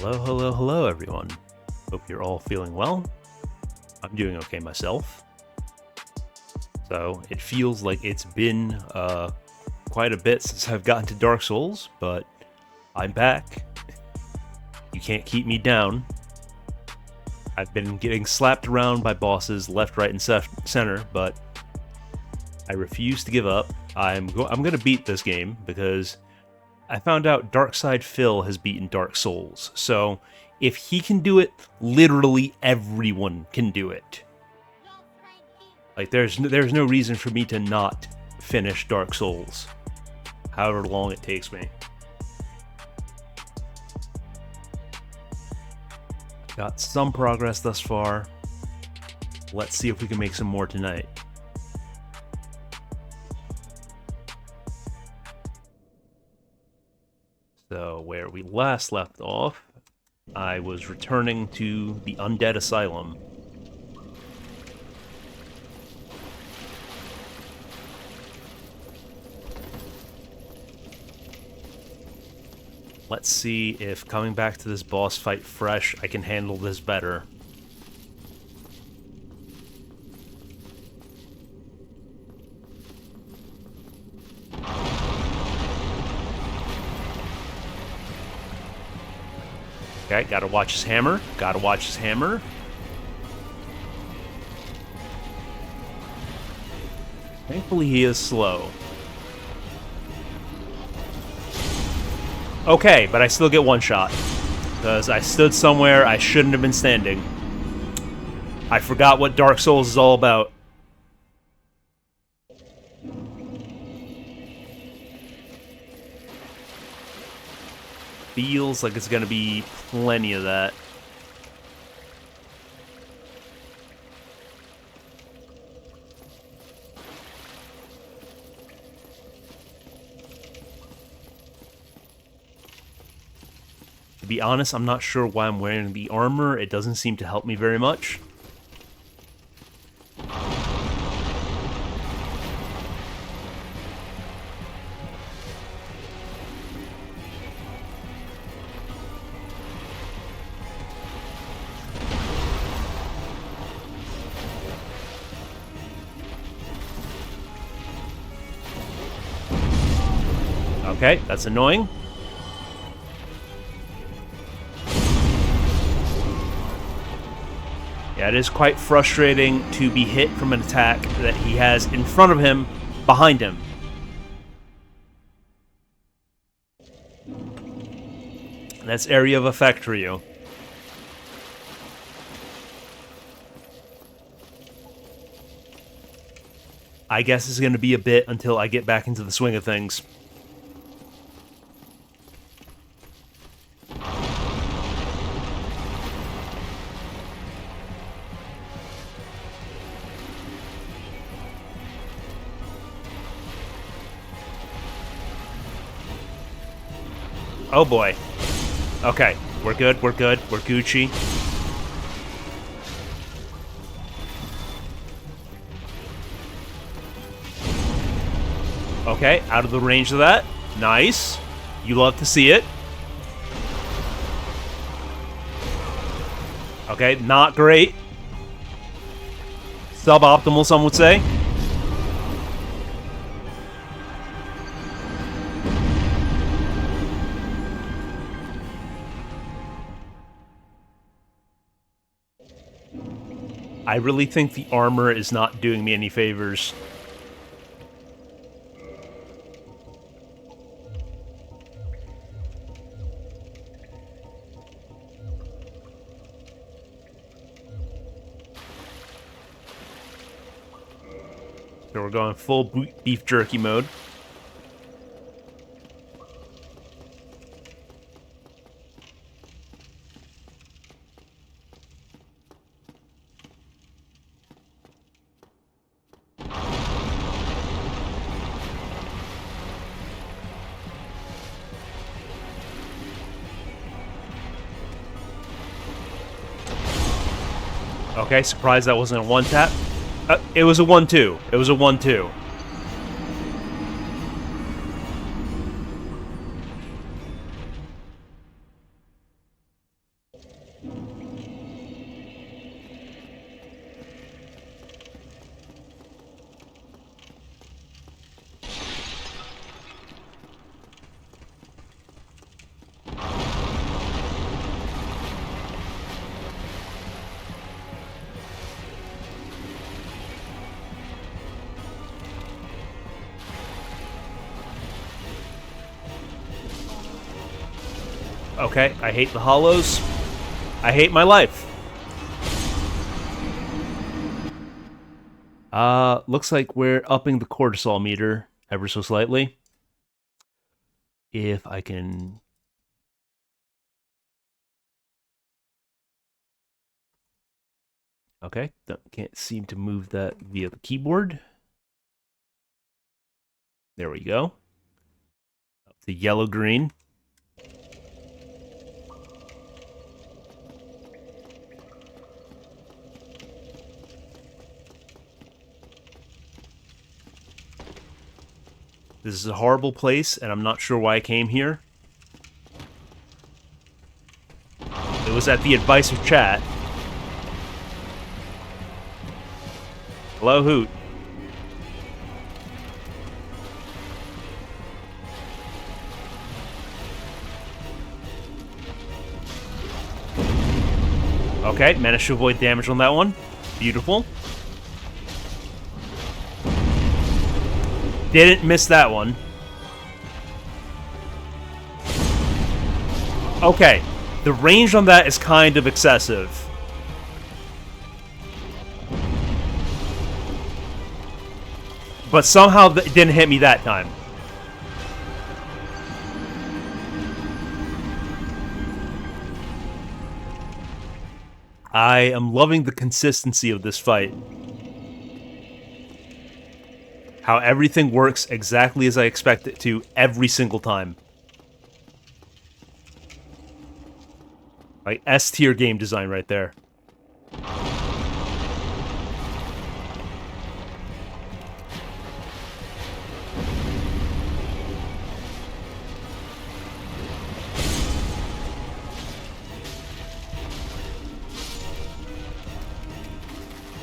Hello, everyone. Hope you're all feeling well. I'm doing okay myself. So, it feels like it's been quite a bit since I've gotten to Dark Souls, but I'm back. You can't keep me down. I've been getting slapped around by bosses left, right, and center, but I refuse to give up. I'm gonna beat this game because I found out Darkside Phil has beaten Dark Souls, so if he can do it, literally everyone can do it. Like, there's no reason for me to not finish Dark Souls, however long it takes me. Got some progress thus far. Let's see if we can make some more tonight. So, where we last left off, I was returning to the Undead Asylum. Let's see if coming back to this boss fight fresh, I can handle this better. Okay, gotta watch his hammer. Gotta watch his hammer. Thankfully, he is slow. Okay, but I still get one shot. Because I stood somewhere I shouldn't have been standing. I forgot what Dark Souls is all about. Feels like it's gonna be plenty of that. To be honest, I'm not sure why I'm wearing the armor. It doesn't seem to help me very much. Okay, that's annoying. Yeah, it is quite frustrating to be hit from an attack that he has in front of him, behind him. That's area of effect for you. I guess it's going to be a bit until I get back into the swing of things. Oh boy. Okay, we're good, we're good, we're Gucci. Okay, out of the range of that. Nice. You love to see it. Okay, not great. Suboptimal, some would say. I really think the armor is not doing me any favors. So we're going full beef jerky mode. Okay, surprised that wasn't a one-tap. It was a 1-2. It was a 1-2. Okay, I hate the hollows. I hate my life. Looks like we're upping the cortisol meter ever so slightly. If I can... Okay, can't seem to move that via the keyboard. There we go. Up to yellow-green. This is a horrible place, and I'm not sure why I came here. It was at the advice of chat. Hello, Hoot. Okay, managed to avoid damage on that one. Beautiful. Didn't miss that one. Okay, the range on that is kind of excessive. But somehow it didn't hit me that time. I am loving the consistency of this fight. How everything works exactly as I expect it to every single time. Like S-tier game design right there.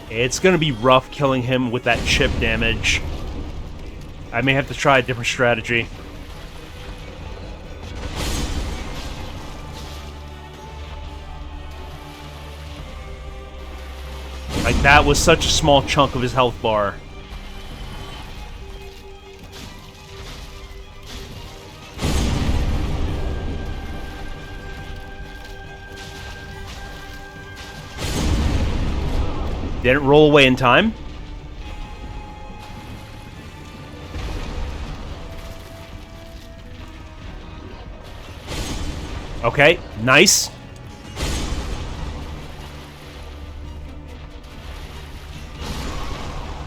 It's gonna be rough killing him with that chip damage. I may have to try a different strategy. Like, that was such a small chunk of his health bar. Didn't roll away in time. Okay, nice.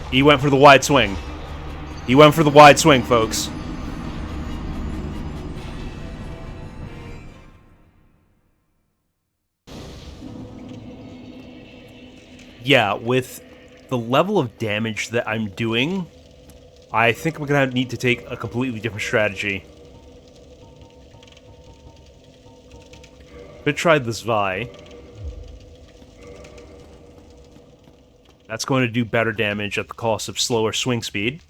He went for the wide swing. He went for the wide swing, folks. Yeah, with the level of damage that I'm doing, I think I'm gonna need to take a completely different strategy. Could try this Vi. That's going to do better damage at the cost of slower swing speed.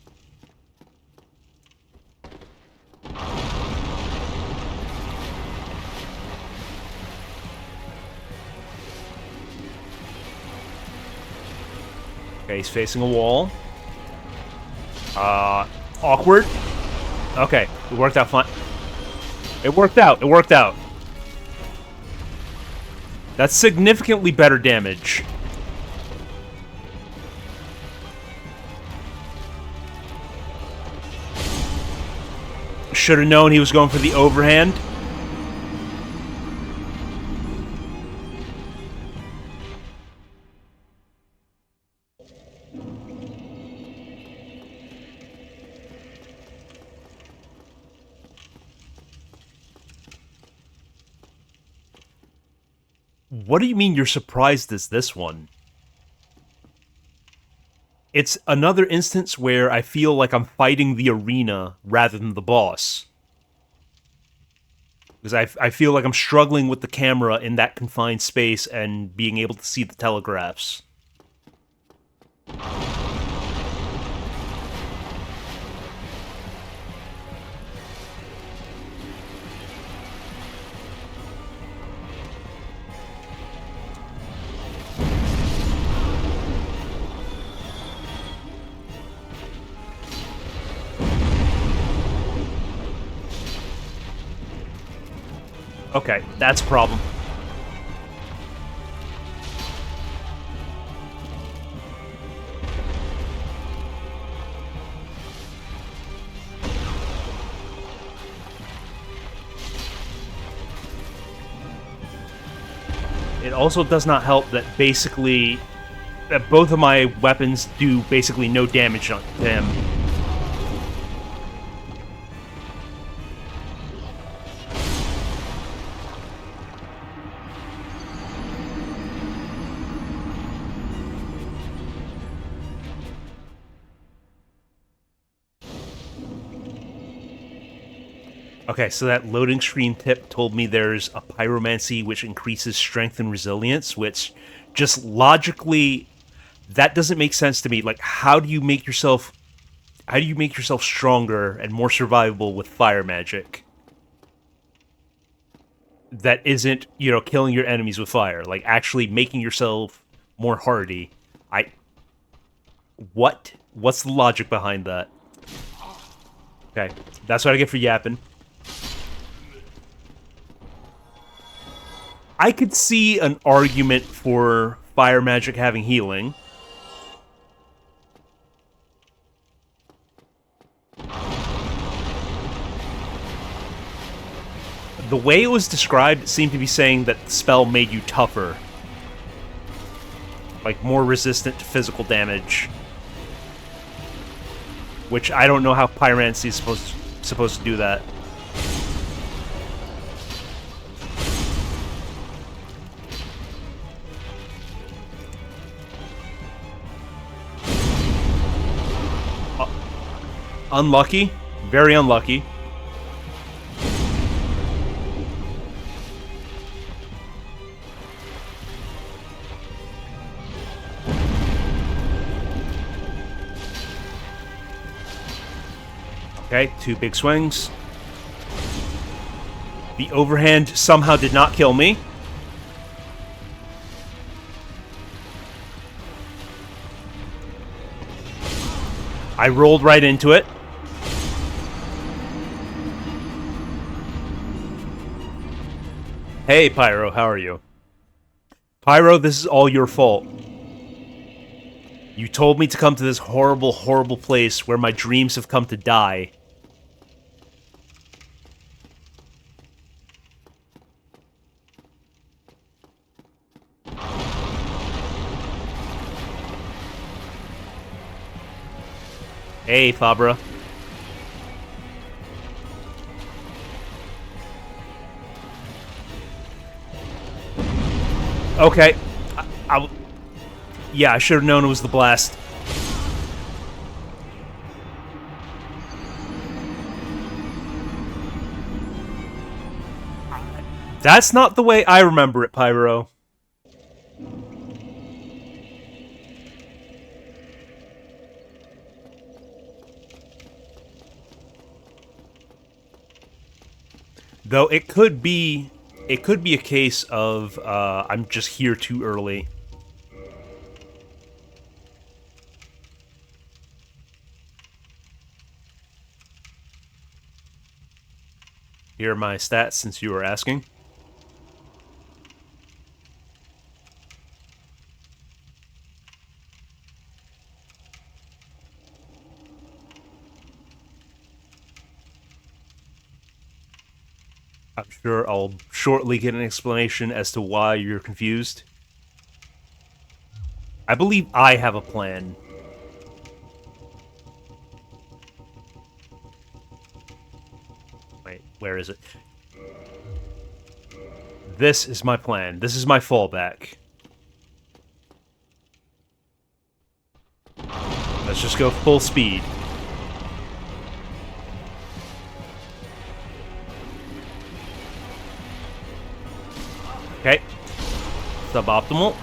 Okay, he's facing a wall. Awkward. Okay, it worked out fine. It worked out. It worked out. That's significantly better damage. Should have known he was going for the overhand. What do you mean you're surprised as this one? It's another instance where I feel like I'm fighting the arena rather than the boss. Because I feel like I'm struggling with the camera in that confined space and being able to see the telegraphs. Okay, that's a problem. It also does not help that that both of my weapons do basically no damage to him. Okay, so that loading screen tip told me there's a pyromancy which increases strength and resilience, which just logically, that doesn't make sense to me. Like, how do you make yourself stronger and more survivable with fire magic? That isn't, killing your enemies with fire. Like, actually making yourself more hardy. What's the logic behind that? Okay, that's what I get for yapping. I could see an argument for fire magic having healing. The way it was described, it seemed to be saying that the spell made you tougher. Like, more resistant to physical damage. Which, I don't know how pyromancy is supposed to do that. Unlucky. Very unlucky. Okay, 2 big swings. The overhand somehow did not kill me. I rolled right into it. Hey, Pyro, how are you? Pyro, this is all your fault. You told me to come to this horrible, horrible place where my dreams have come to die. Hey, Fabra. Okay. Yeah, I should have known it was the blast. That's not the way I remember it, Pyro. Though it could be a case of I'm just here too early. Here are my stats since you were asking. I'm sure I'll shortly get an explanation as to why you're confused. I believe I have a plan. Wait, where is it? This is my plan. This is my fallback. Let's just go full speed. Okay. Suboptimal.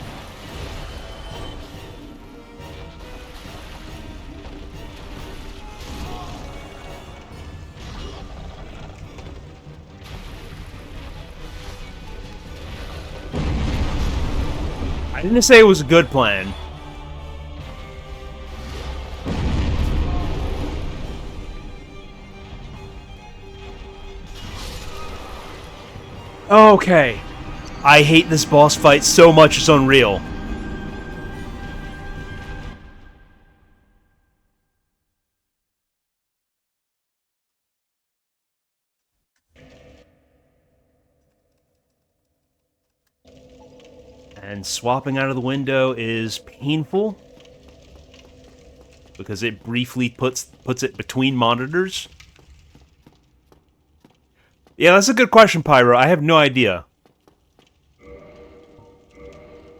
I didn't say it was a good plan. Okay. I hate this boss fight so much it's unreal. And swapping out of the window is painful because it briefly puts it between monitors. Yeah, that's a good question, Pyro. I have no idea.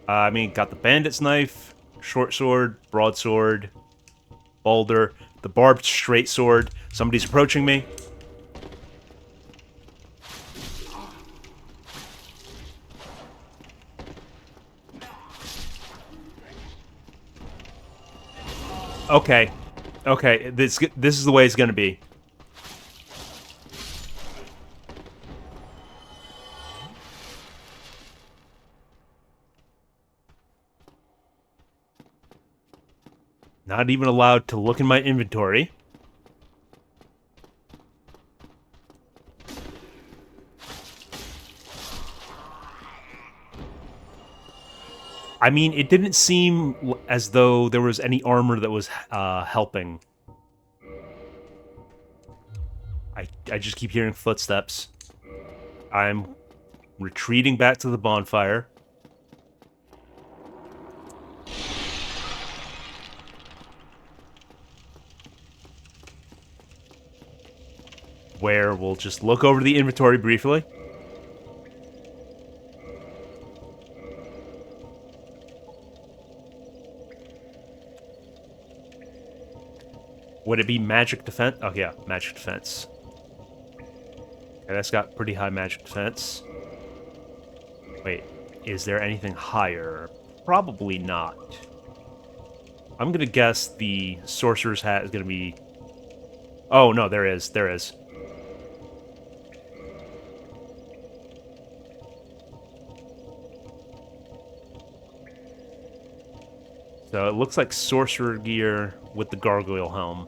I mean, got the bandit's knife, short sword, broadsword, boulder, the barbed straight sword. Somebody's approaching me. Okay. Okay, this is the way it's gonna be. Not even allowed to look in my inventory. I mean, it didn't seem as though there was any armor that was helping. I just keep hearing footsteps. I'm retreating back to the bonfire. Where we'll just look over the inventory briefly. Would it be magic defense? Oh yeah, magic defense. Okay, that's got pretty high magic defense. Wait, is there anything higher? Probably not. I'm gonna guess the sorcerer's hat is gonna be... Oh no, there is. There is. So it looks like sorcerer gear with the gargoyle helm.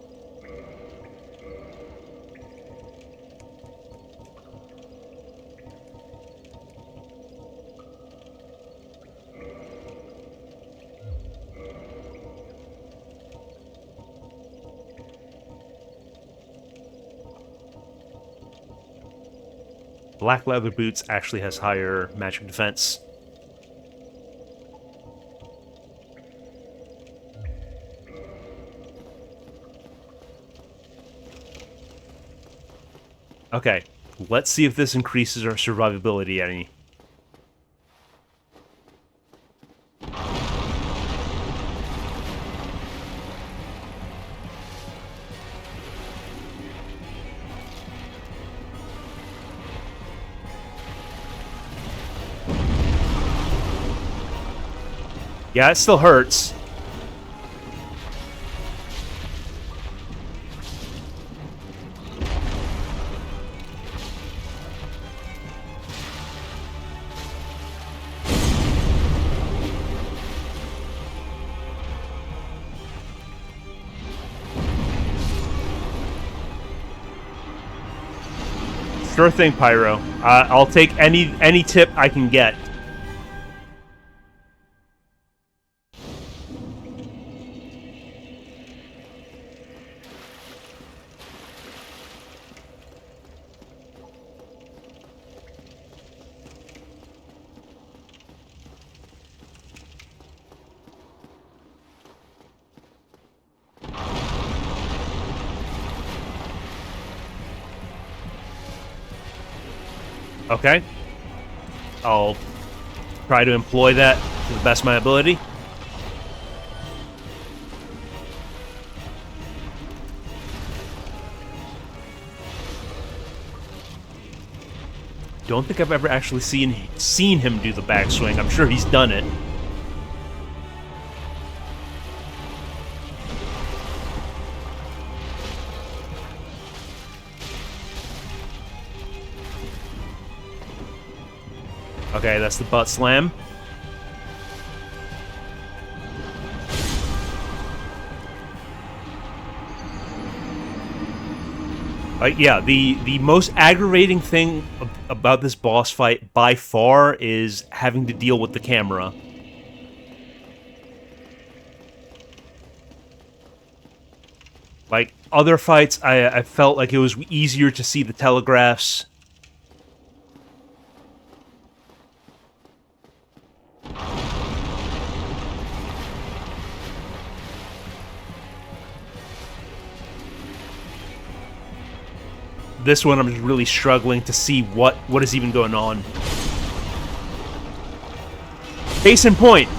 Black leather boots actually has higher magic defense. Okay, let's see if this increases our survivability any. Yeah, it still hurts. Sure thing, Pyro. I'll take any tip I can get. Okay. I'll try to employ that to the best of my ability. Don't think I've ever actually seen him do the backswing. I'm sure he's done it. Okay, that's the butt slam. Yeah, the most aggravating thing about this boss fight by far is having to deal with the camera. Like, other fights, I felt like it was easier to see the telegraphs. This one, I'm just really struggling to see what is even going on. Case in point.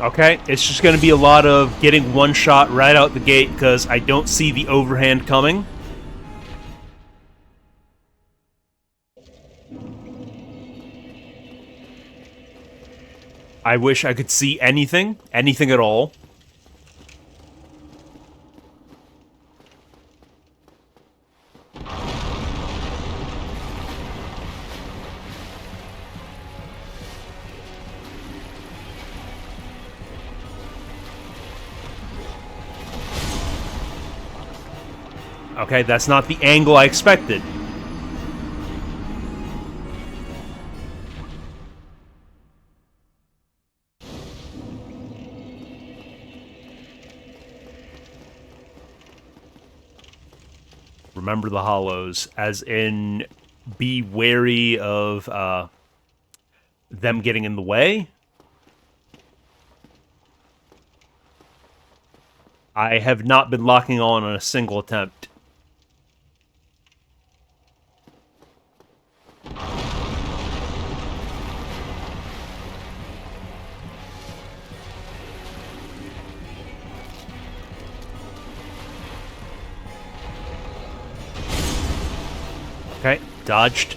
Okay, it's just going to be a lot of getting one shot right out the gate because I don't see the overhand coming. I wish I could see anything at all. Okay, that's not the angle I expected. Remember the hollows, as in be wary of them getting in the way. I have not been locking on a single attempt. Okay, dodged.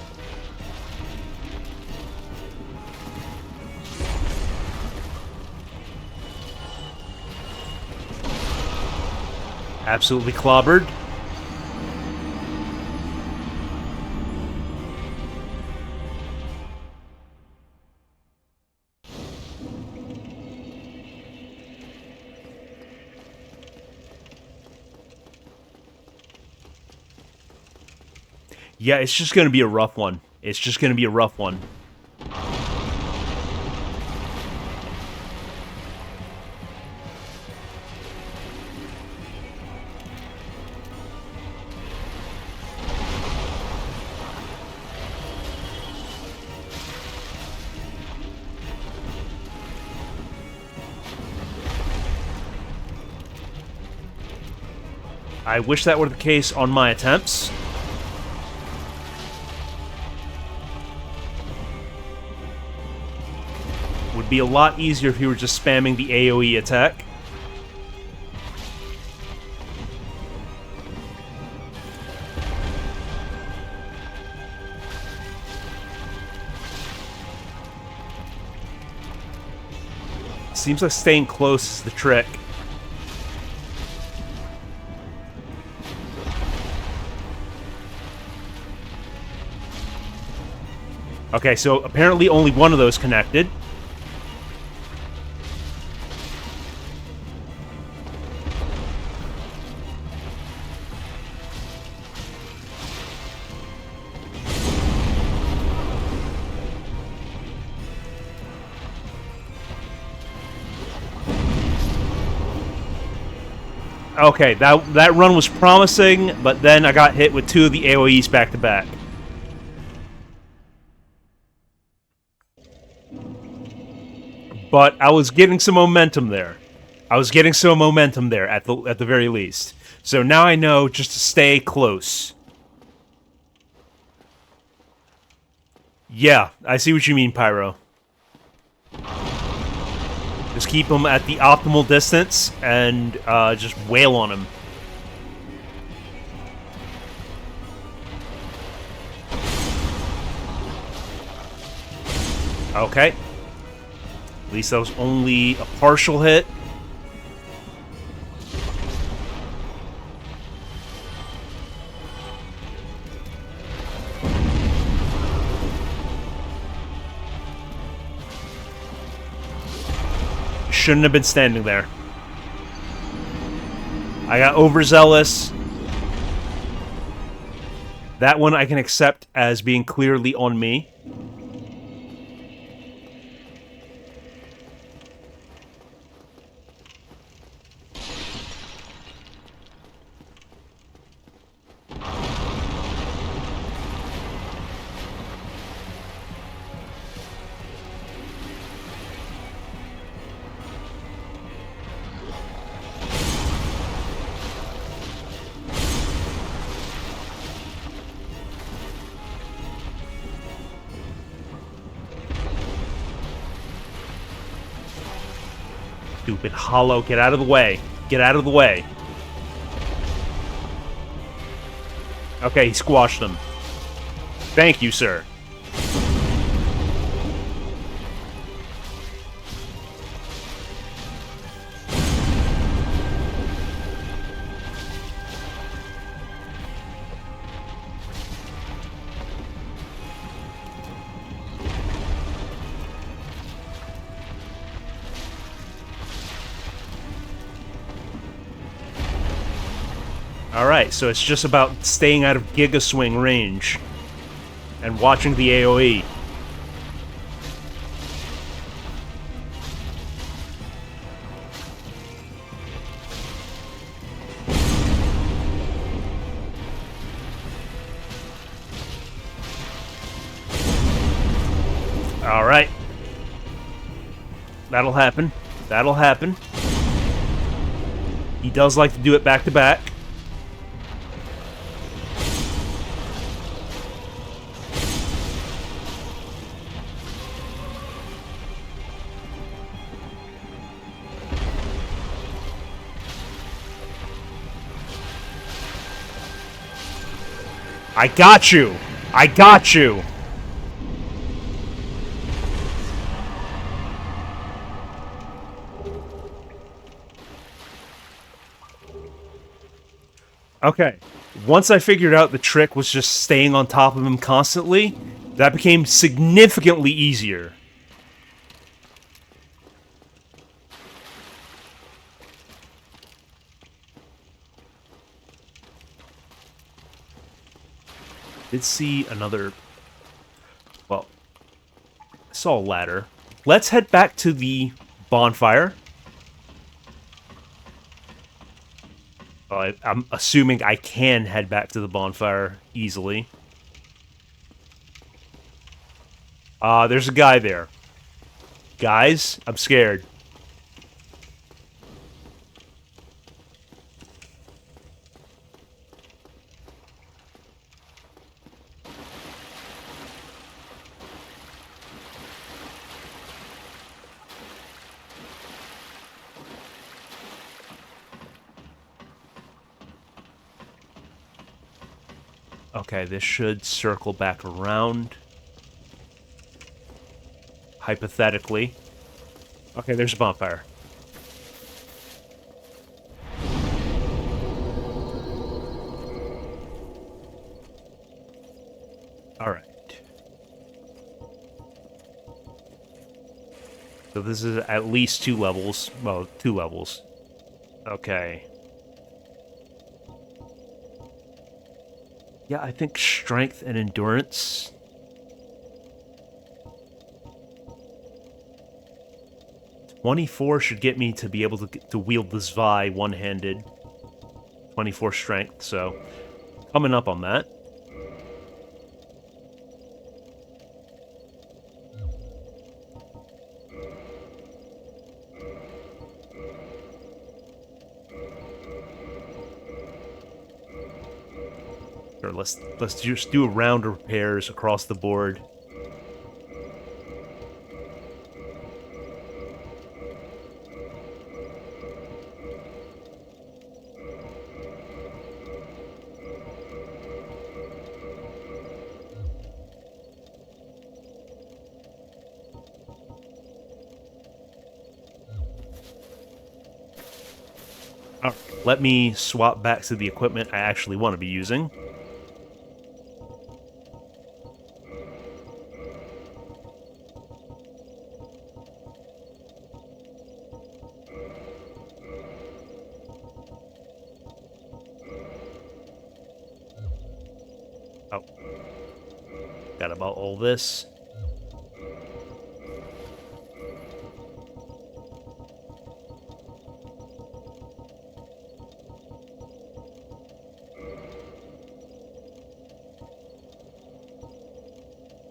Absolutely clobbered. Yeah, it's just going to be a rough one. It's just going to be a rough one. I wish that were the case on my attempts. Would be a lot easier if you were just spamming the AoE attack. Seems like staying close is the trick. Okay, so apparently only one of those connected. Okay, that run was promising, but then I got hit with 2 of the AoEs back to back. But I was getting some momentum there. I was getting some momentum there at the very least. So now I know just to stay close. Yeah, I see what you mean, Pyro. Just keep them at the optimal distance and just wail on them. Okay. At least that was only a partial hit. Shouldn't have been standing there. I got overzealous. That one I can accept as being clearly on me. Stupid hollow, get out of the way. Get out of the way. Okay, he squashed them. Thank you, sir. Alright, so it's just about staying out of Giga Swing range and watching the AoE. Alright. That'll happen. That'll happen. He does like to do it back to back. I got you! I got you! Okay. Once I figured out the trick was just staying on top of him constantly, that became significantly easier. Did see another... Well, I saw a ladder. Let's head back to the bonfire. I'm assuming I can head back to the bonfire easily. There's a guy there. Guys, I'm scared. Okay, this should circle back around. Hypothetically. Okay, there's a bonfire. Alright. So this is at least 2 levels. Well, 2 levels. Okay. Yeah, I think strength and endurance. "24 should get me to be able to wield this Vi one-handed. 24 strength, so coming up on that. Sure, let's just do a round of repairs across the board. Alright, let me swap back to the equipment I actually want to be using. Oh. Got about all this.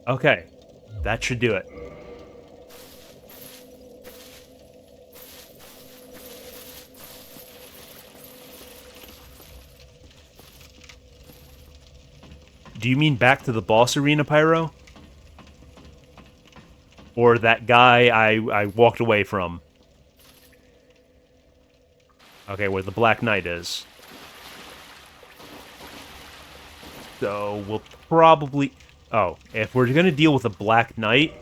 Okay, that should do it. Do you mean back to the boss arena, Pyro? Or that guy I walked away from? Okay, where the Black Knight is. So we'll probably... Oh, if we're gonna deal with a Black Knight...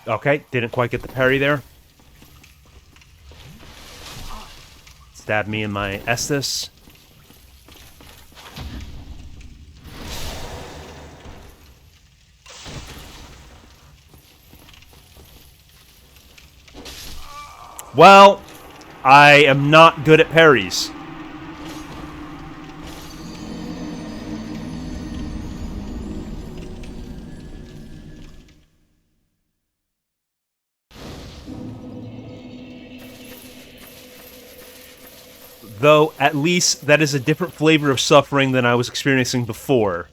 Okay, didn't quite get the parry there. Stab me in my Estus. Well, I am not good at parries. Though, at least, that is a different flavor of suffering than I was experiencing before.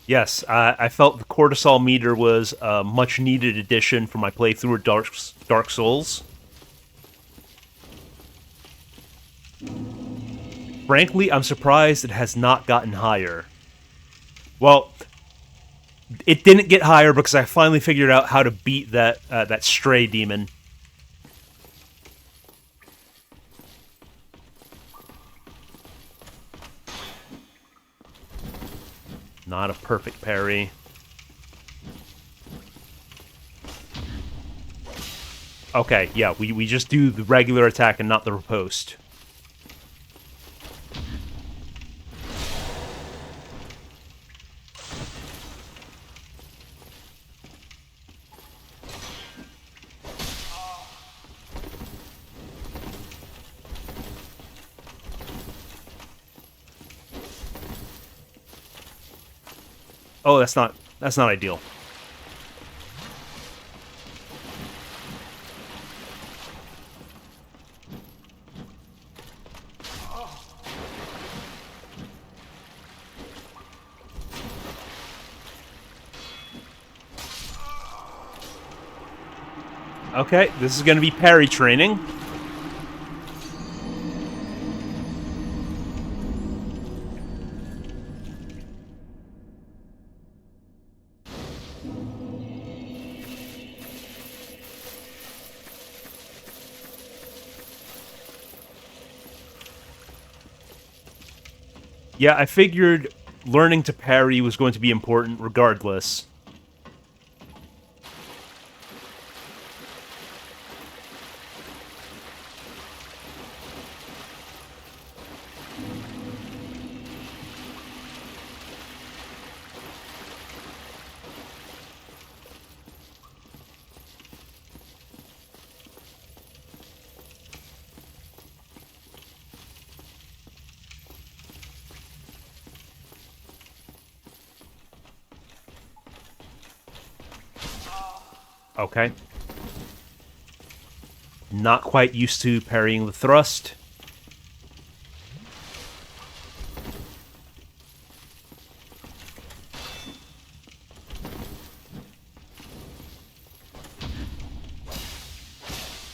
Yes, I felt the cortisol meter was a much-needed addition for my playthrough of Dark Souls. Frankly, I'm surprised it has not gotten higher. Well, it didn't get higher because I finally figured out how to beat that stray demon. Not a perfect parry. Okay, yeah, we just do the regular attack and not the riposte. Oh, that's not ideal. Okay, this is going to be parry training. Yeah, I figured learning to parry was going to be important regardless. Okay. Not quite used to parrying the thrust.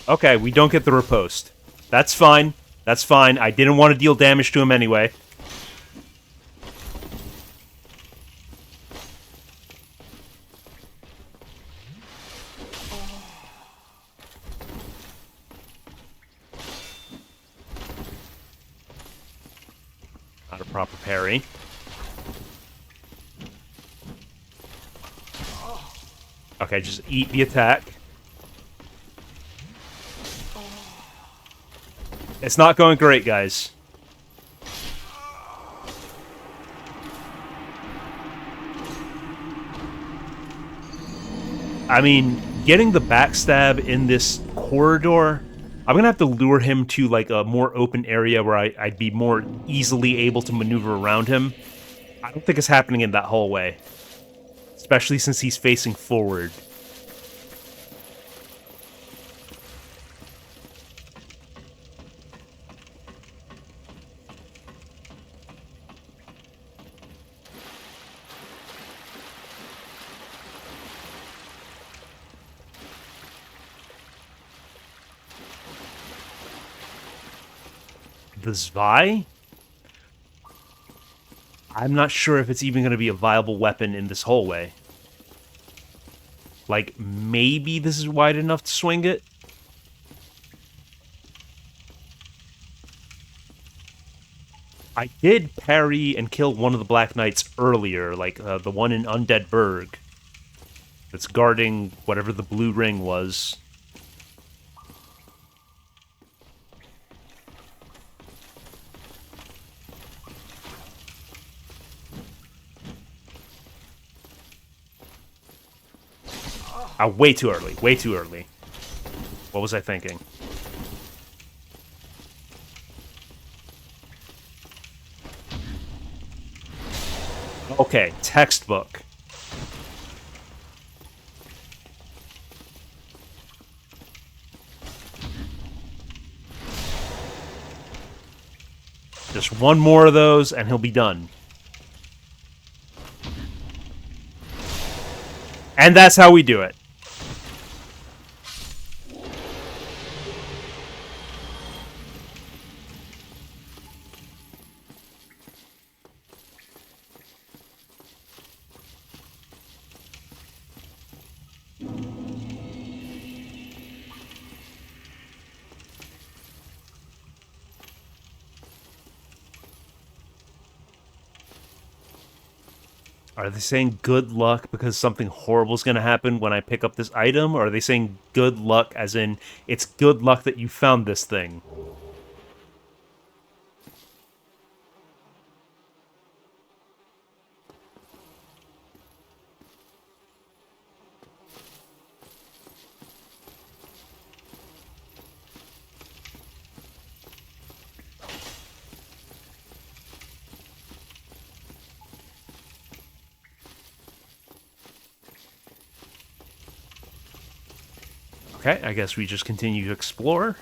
Okay, we don't get the riposte. That's fine. That's fine. I didn't want to deal damage to him anyway. Not a proper parry. Okay, just eat the attack. It's not going great, guys. I mean, getting the backstab in this corridor, I'm gonna have to lure him to like a more open area where I'd be more easily able to maneuver around him. I don't think it's happening in that hallway, especially since he's facing forward. The Zwei? I'm not sure if it's even going to be a viable weapon in this hallway. Like, maybe this is wide enough to swing it? I did parry and kill one of the Black Knights earlier, like the one in Undead Berg. That's guarding whatever the blue ring was. Way too early. Way too early. What was I thinking? Okay, textbook. Just one more of those, and he'll be done. And that's how we do it. Are they saying good luck because something horrible is going to happen when I pick up this item? Or are they saying good luck as in it's good luck that you found this thing? Okay, I guess we just continue to explore.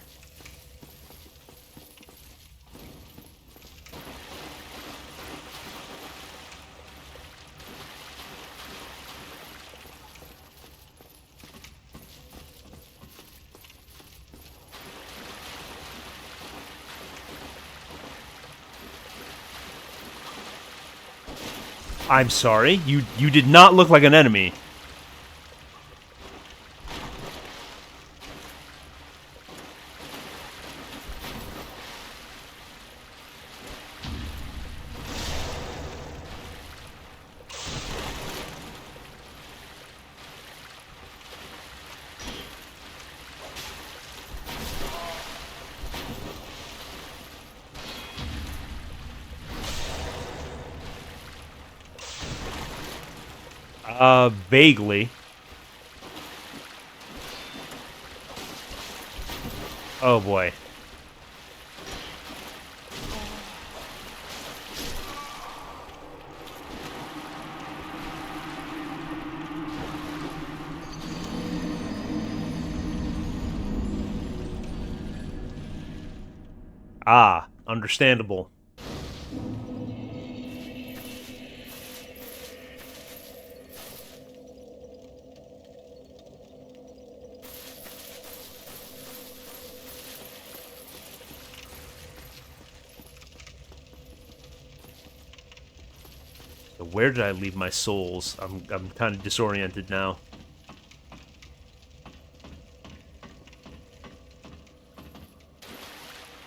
I'm sorry, you did not look like an enemy. Vaguely. Oh boy. Ah, understandable. So where did I leave my souls? I'm kind of disoriented now.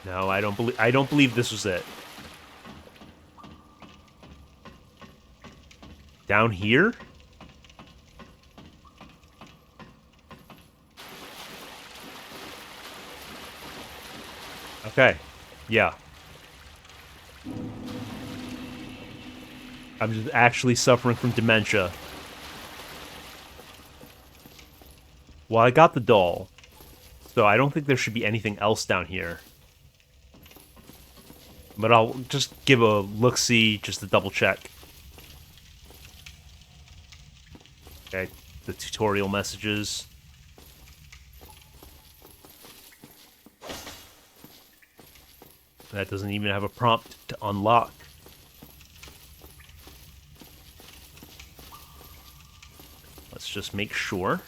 No, I don't believe this was it. Down here? Okay. Yeah. I'm just actually suffering from dementia. Well, I got the doll, so I don't think there should be anything else down here. But I'll just give a look-see just to double-check. Okay, the tutorial messages. That doesn't even have a prompt to unlock. Let's just make sure.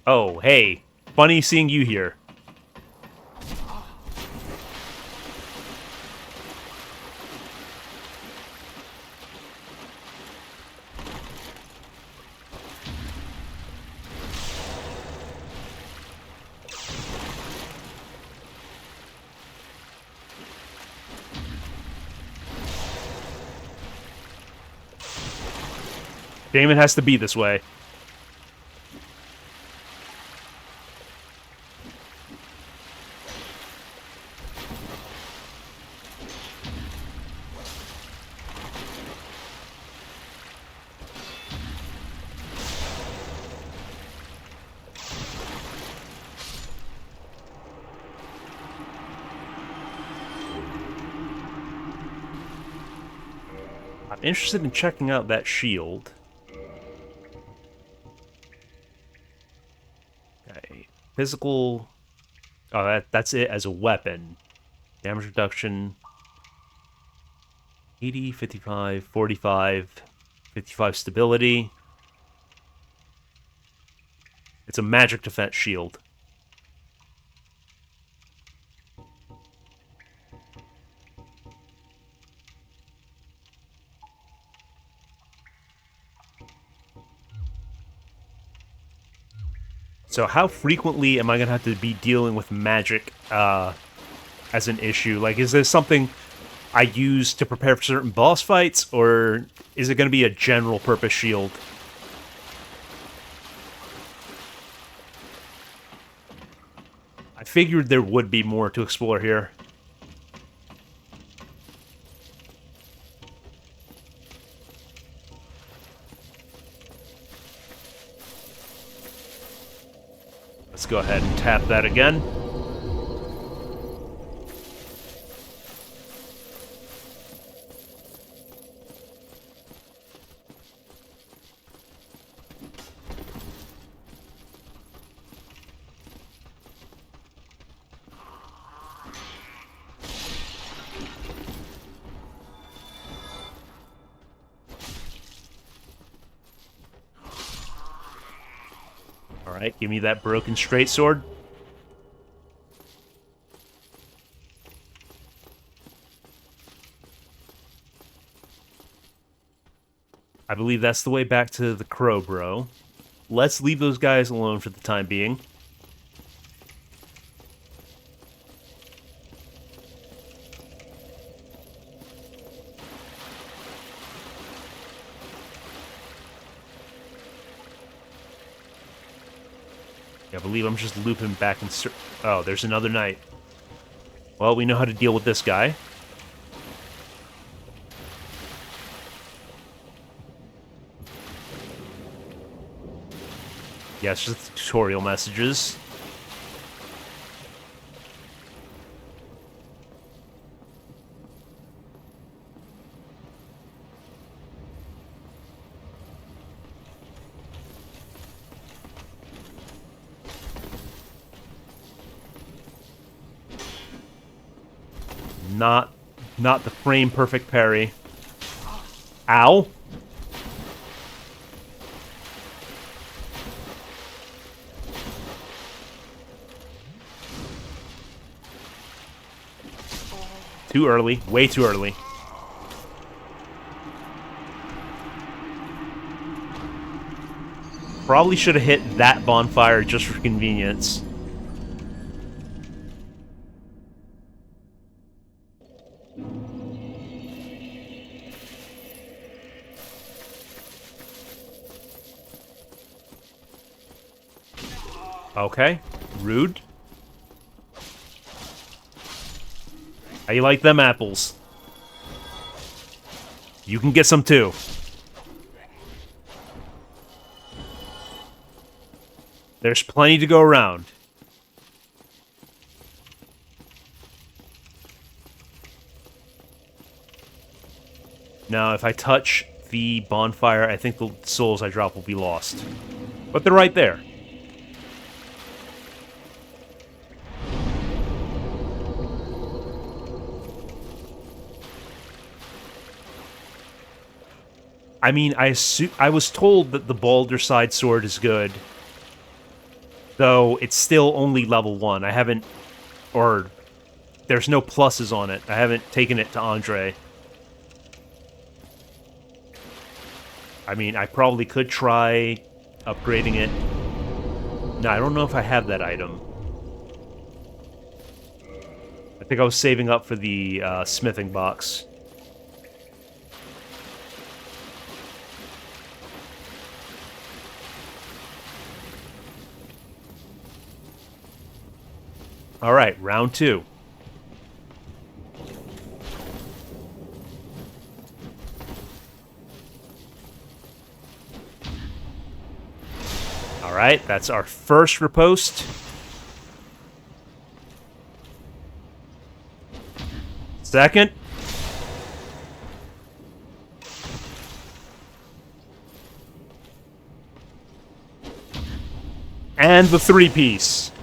Oh, hey. Funny seeing you here. Damon has to be this way. I'm interested in checking out that shield. Okay. Physical... Oh, that's it as a weapon. Damage reduction... 80, 55, 45, 55 stability. It's a magic defense shield. So how frequently am I going to have to be dealing with magic as an issue? Like, is this something I use to prepare for certain boss fights, or is it going to be a general purpose shield? figured there would be more to explore here. Let's go ahead and tap that again. Alright, give me that broken straight sword. I believe that's the way back to the crow, bro. Let's leave those guys alone for the time being. I believe I'm just looping back in... Oh, there's another knight. Well, we know how to deal with this guy. Yeah, it's just tutorial messages. Not the frame perfect parry. Ow. Too early. Way too early. Probably should have hit that bonfire just for convenience. Okay. Rude. How you like them apples? You can get some too. There's plenty to go around. Now, if I touch the bonfire, I think the souls I drop will be lost. But they're right there. I mean, I was told that the Balder side sword is good. Though it's still only level 1. I haven't... Or... There's no pluses on it. I haven't taken it to Andre. I mean, I probably could try upgrading it. No, I don't know if I have that item. I think I was saving up for the smithing box. Alright, round 2. Alright, that's our first riposte. Second. And the 3-piece.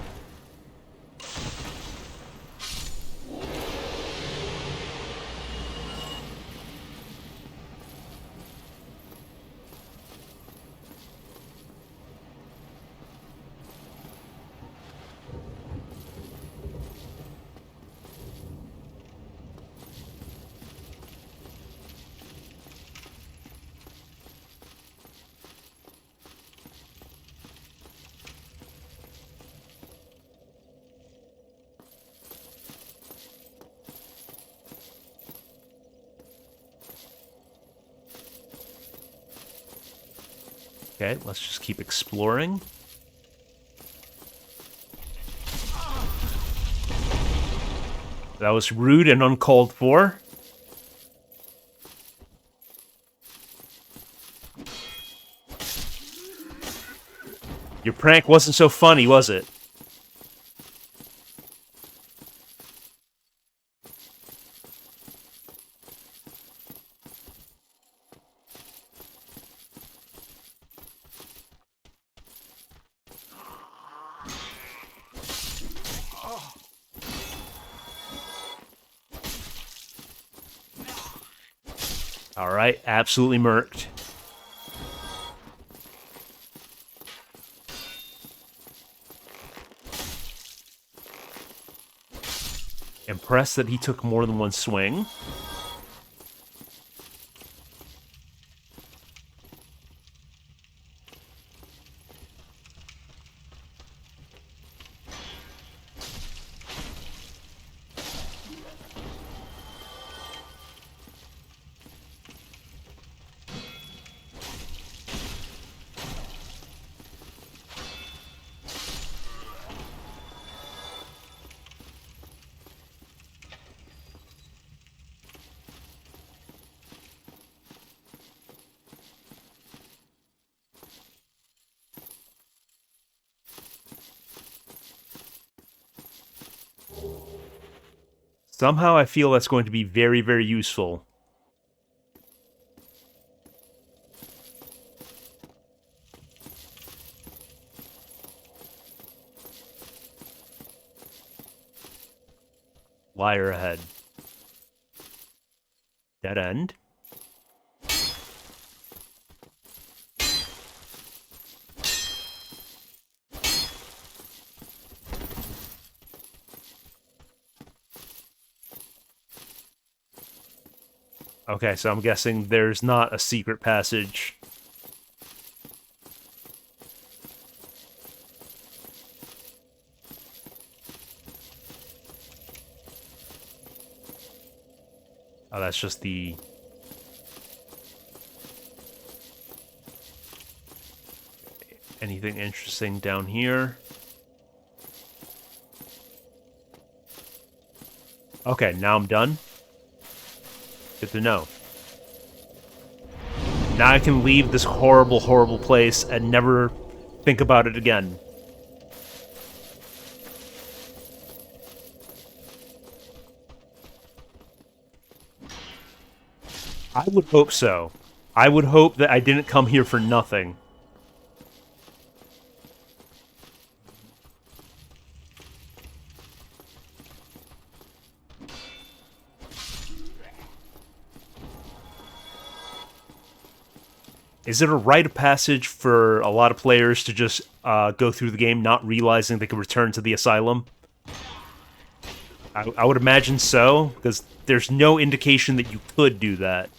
Okay, let's just keep exploring. That was rude and uncalled for. Your prank wasn't so funny, was it? Alright, absolutely murked. Impressed that he took more than one swing. Somehow I feel that's going to be very, very useful. Liar ahead. Dead end. Okay, so I'm guessing there's not a secret passage. Oh, that's just the... Anything interesting down here? Okay, now I'm done. Good to know. Now I can leave this horrible, horrible place and never think about it again. I would hope so. I would hope that I didn't come here for nothing. Is it a rite of passage for a lot of players to just go through the game not realizing they can return to the asylum? I would imagine so, because there's no indication that you could do that.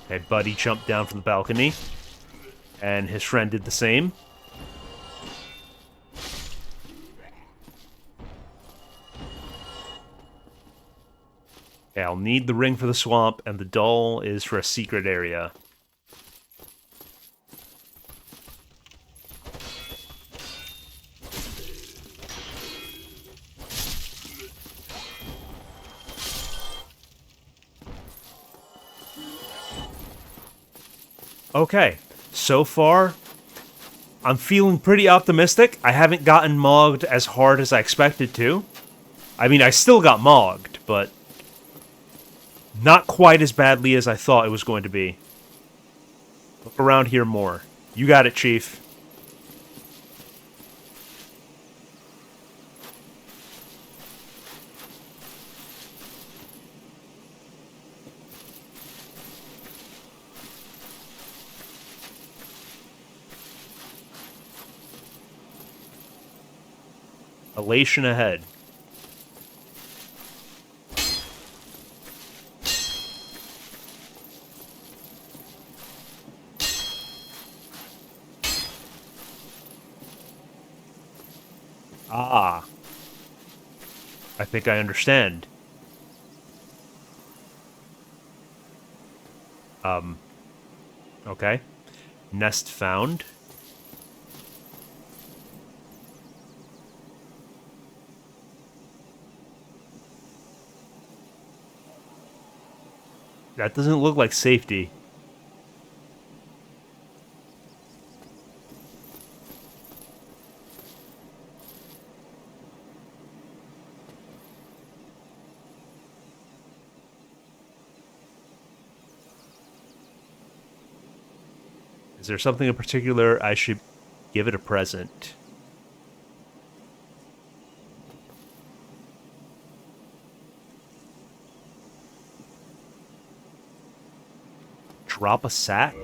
Okay, Buddy jumped down from the balcony, and his friend did the same. Okay, I'll need the ring for the swamp, and the doll is for a secret area. Okay, so far, I'm feeling pretty optimistic. I haven't gotten mogged as hard as I expected to. I mean, I still got mogged, but not quite as badly as I thought it was going to be. Look around here more. You got it, Chief. Elation ahead. Ah. I think I understand. Okay. Nest found. That doesn't look like safety. Is there something in particular I should give it a present? Drop a sack?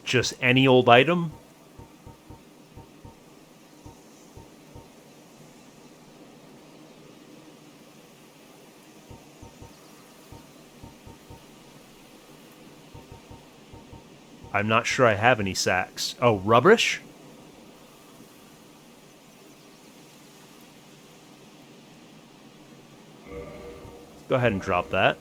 Just any old item? I'm not sure I have any sacks. Oh, rubbish? Go ahead and drop that.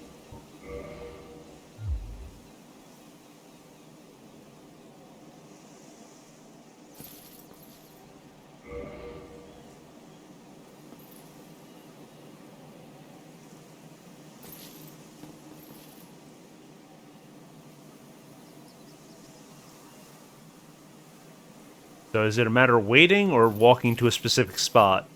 So is it a matter of waiting or walking to a specific spot?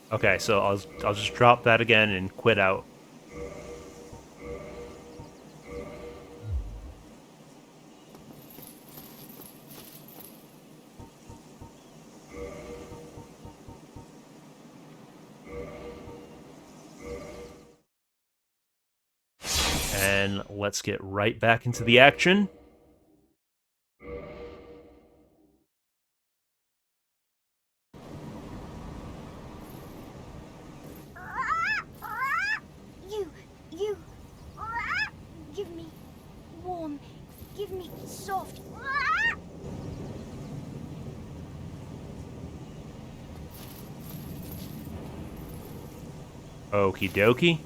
Okay, so I'll just drop that again and quit out. And let's get right back into the action. You, give me warm, give me soft. Okie dokie.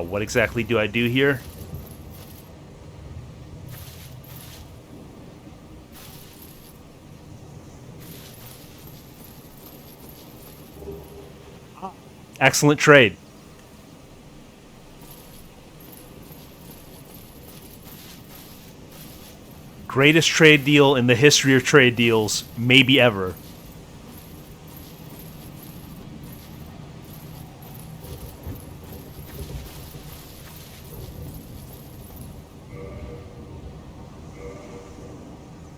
What exactly do I do here? Excellent trade. Greatest trade deal in the history of trade deals, maybe ever.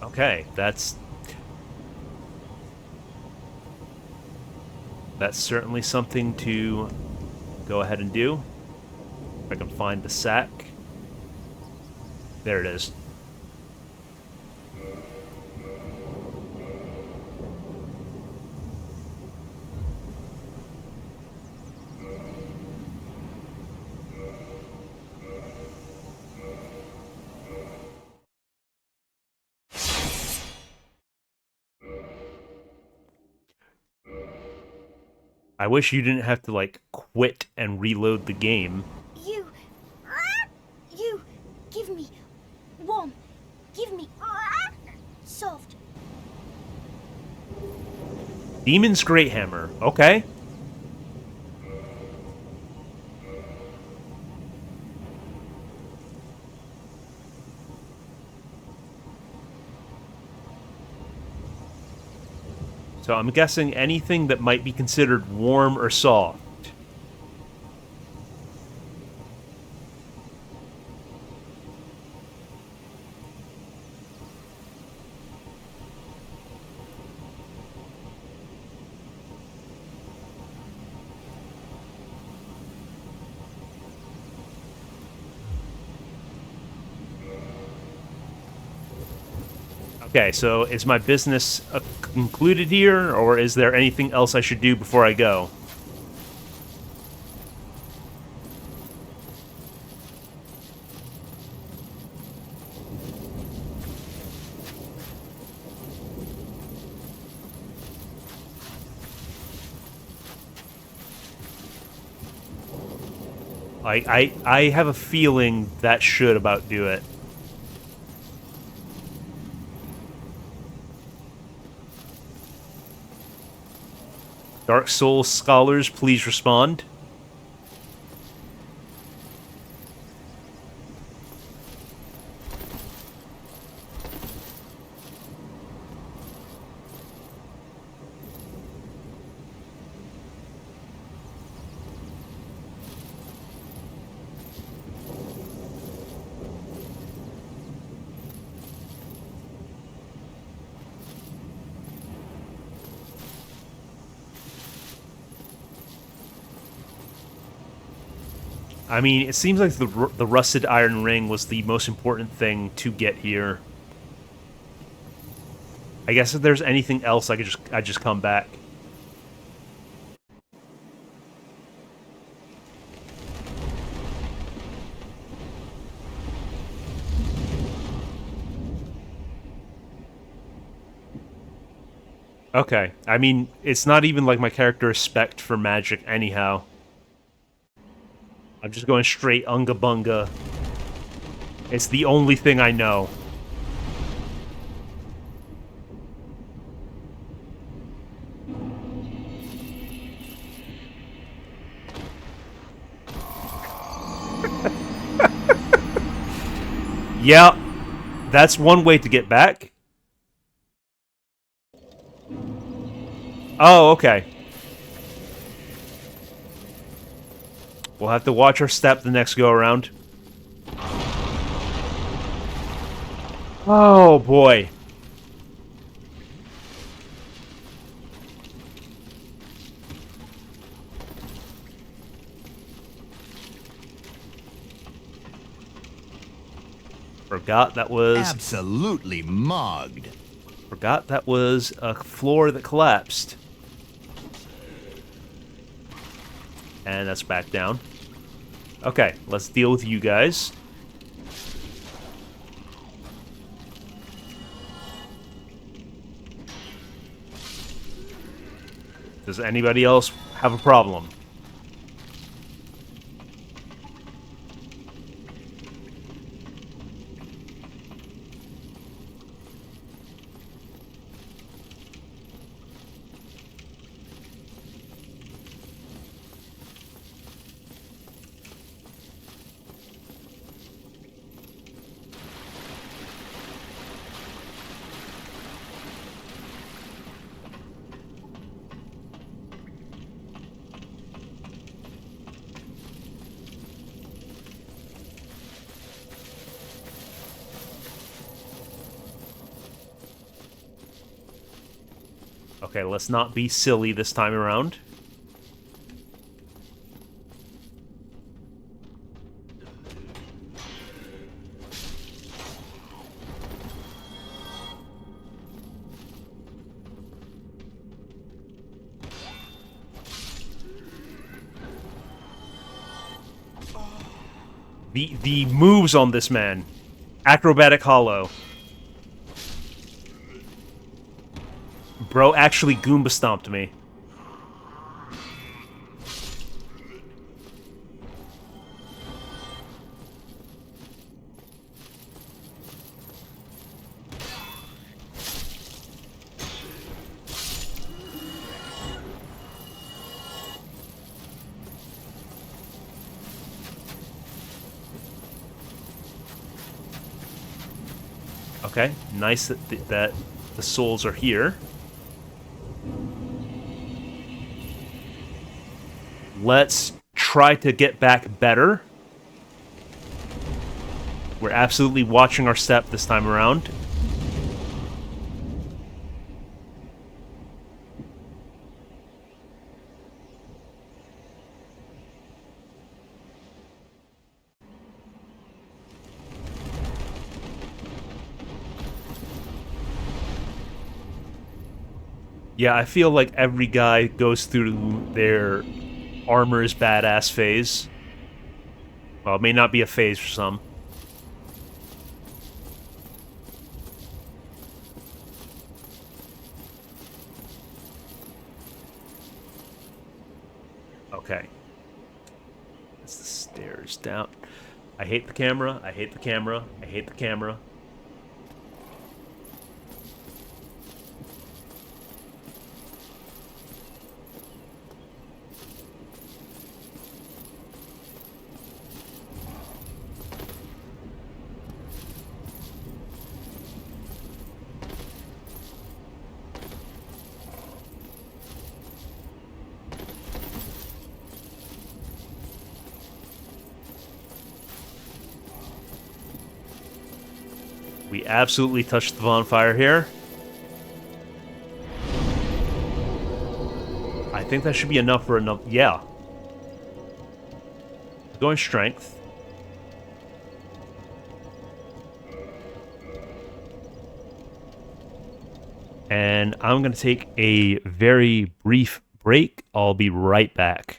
Okay, that's certainly something to go ahead and do. If I can find the sack. There it is. I wish you didn't have to, like, quit and reload the game. You, give me warm, give me soft. Demon's Great Hammer. Okay. So I'm guessing anything that might be considered warm or soft. Okay, so is my business concluded here, or is there anything else I should do before I go? I have a feeling that should about do it. Dark Souls scholars, please respond. I mean, it seems like the rusted iron ring was the most important thing to get here. I guess if there's anything else, I just come back. Okay, I mean, it's not even like my character is spec'd for magic anyhow. I'm just going straight Unga Bunga. It's the only thing I know. Yeah, that's one way to get back. Oh, okay. We'll have to watch our step the next go-around. Oh, boy. Forgot that was... Absolutely mugged. Forgot that was a floor that collapsed. And that's back down. Okay, let's deal with you guys. Does anybody else have a problem? Okay, let's not be silly this time around. The moves on this man. Acrobatic hollow. Bro actually Goomba stomped me. Okay, nice that the souls are here. Let's try to get back better. We're absolutely watching our step this time around. Yeah, I feel like every guy goes through their armor's badass phase. Well, it may not be a phase for some. Okay. That's the stairs down. I hate the camera. I hate the camera. I hate the camera. We absolutely touched the bonfire here. I think that should be enough for enough. Yeah. Going strength. And I'm going to take a very brief break. I'll be right back.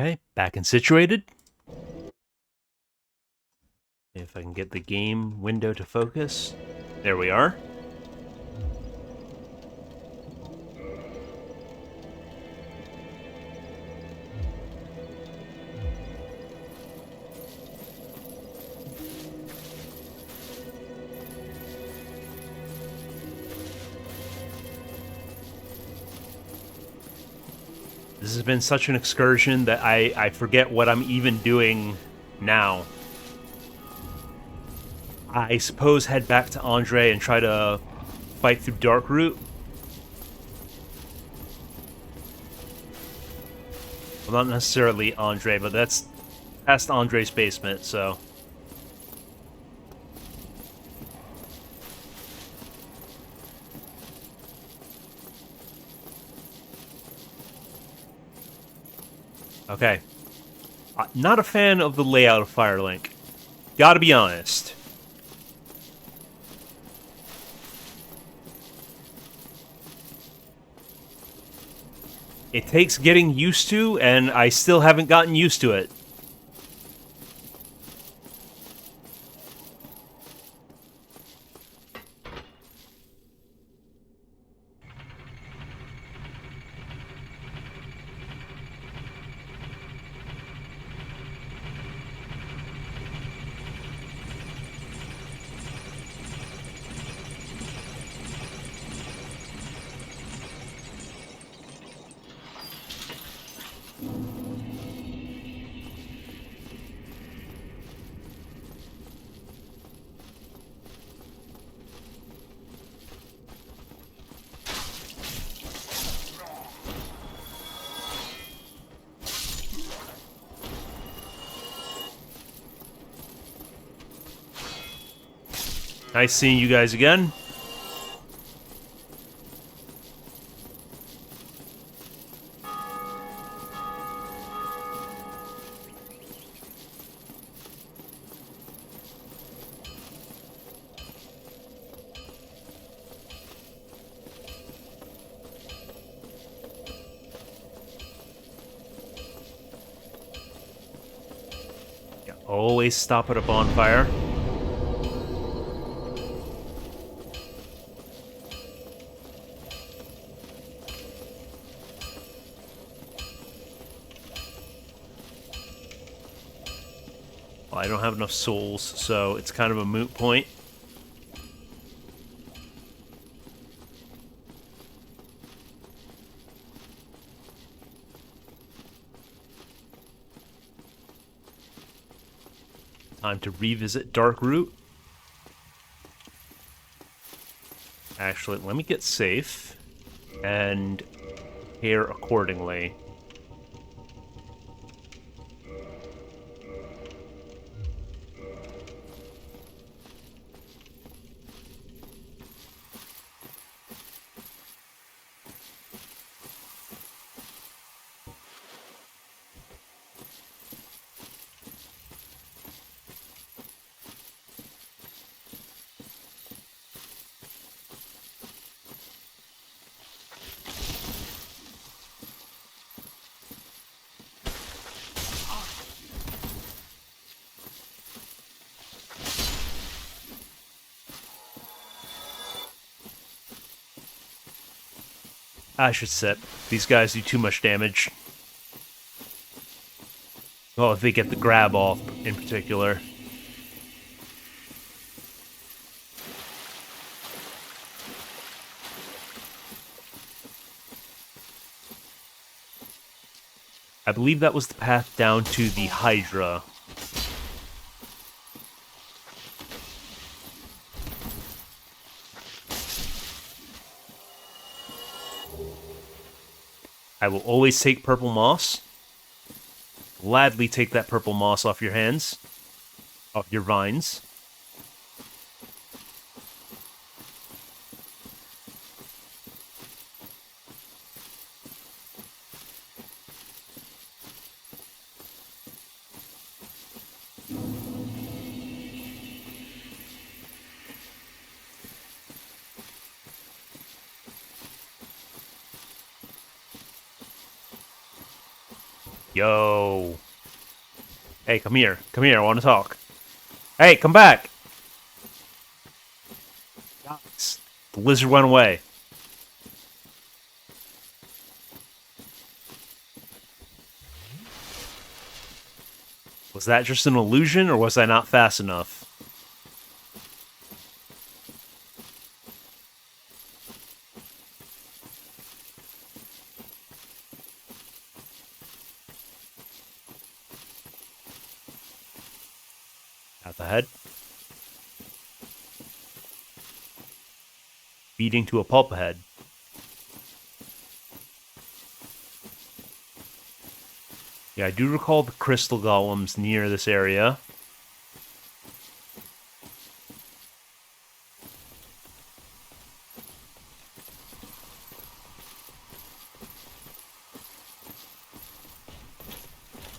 Okay, back and situated. If I can get the game window to focus. There we are. This has been such an excursion that I forget what I'm even doing now. I suppose head back to Andre and try to fight through Dark Route. Well, not necessarily Andre, but that's past Andre's basement, so... Okay. Not a fan of the layout of Firelink. Gotta be honest. It takes getting used to, and I still haven't gotten used to it. Nice seeing you guys again. Yeah, always stop at a bonfire. Well, I don't have enough souls, so it's kind of a moot point. Time to revisit Dark Route. Actually, let me get safe and prepare accordingly. I should sit. These guys do too much damage. Well, if they get the grab off, in particular. I believe that was the path down to the Hydra. I will always take purple moss. Gladly take that purple moss off your hands. Off your vines. Yo. Hey, come here. Come here, I want to talk. Hey, come back! Guys, the lizard went away. Was that just an illusion, or was I not fast enough? ahead. Feeding to a pulp ahead. Yeah, I do recall the crystal golems near this area.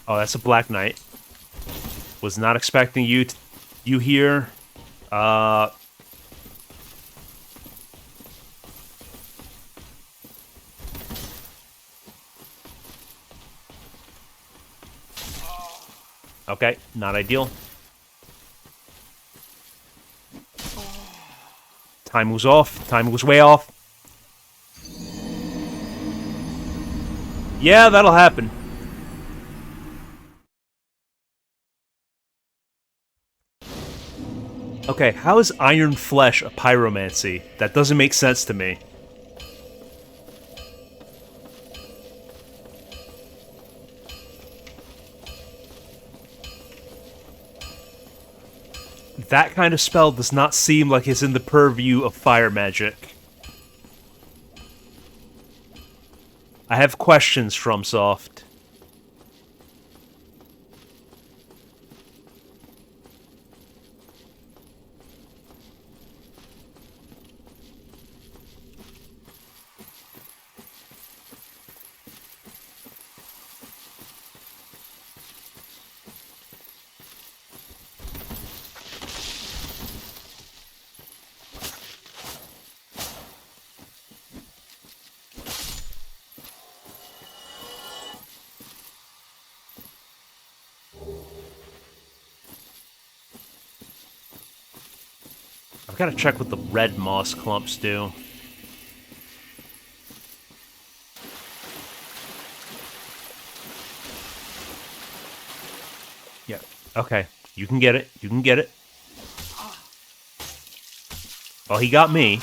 Oh, that's a Black Knight. Was not expecting you here. Okay, not ideal. Time was off. Time was way off. Yeah, that'll happen. Okay, how is Iron Flesh a pyromancy? That doesn't make sense to me. That kind of spell does not seem like it's in the purview of fire magic. I have questions, FromSoft. I've got to check what the red moss clumps do. Yeah, okay. You can get it. You can get it. Well, he got me.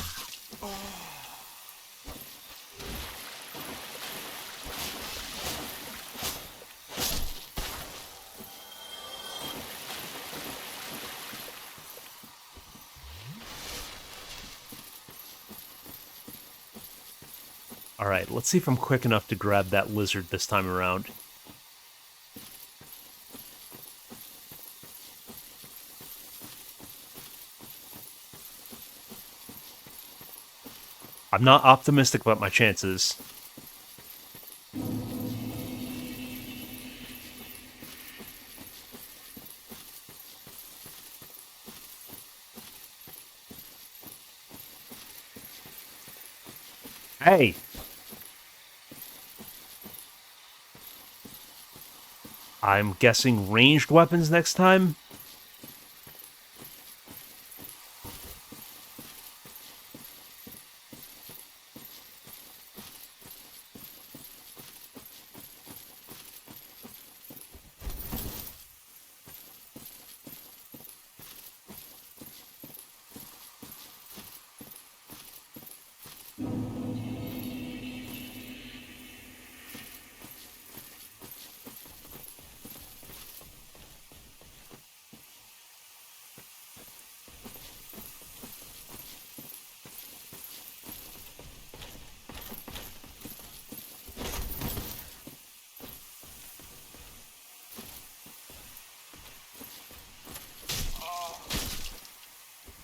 Alright, let's see if I'm quick enough to grab that lizard this time around. I'm not optimistic about my chances. Hey! I'm guessing ranged weapons next time?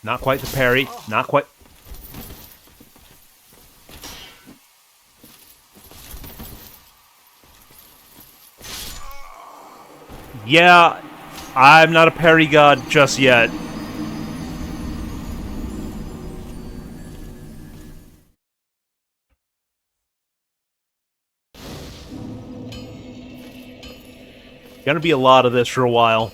Not quite the parry. Not quite. Yeah, I'm not a parry god just yet. Gonna be a lot of this for a while.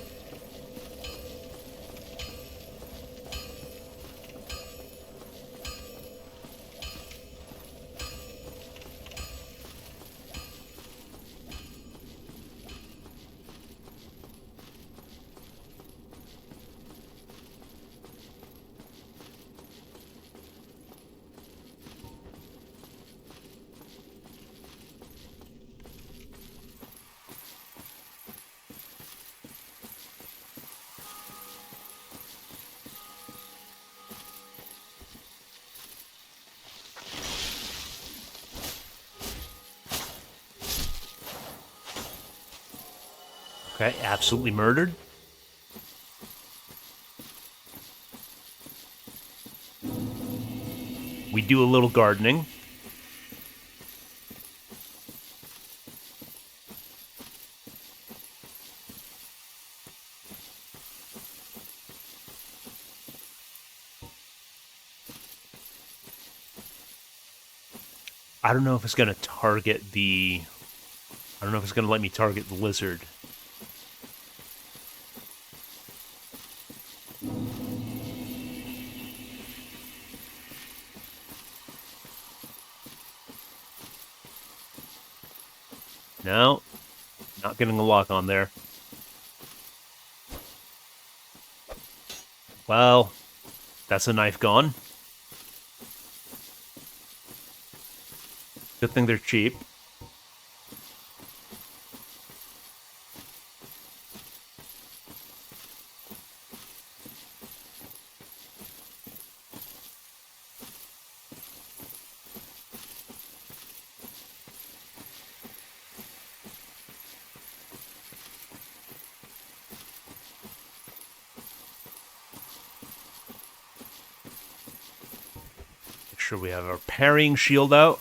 Okay, absolutely murdered. We do a little gardening. I don't know if it's going to target the... I don't know if it's going to let me target the lizard. No, not getting a lock on there. Well, that's a knife gone. Good thing they're cheap. Make sure we have our parrying shield out.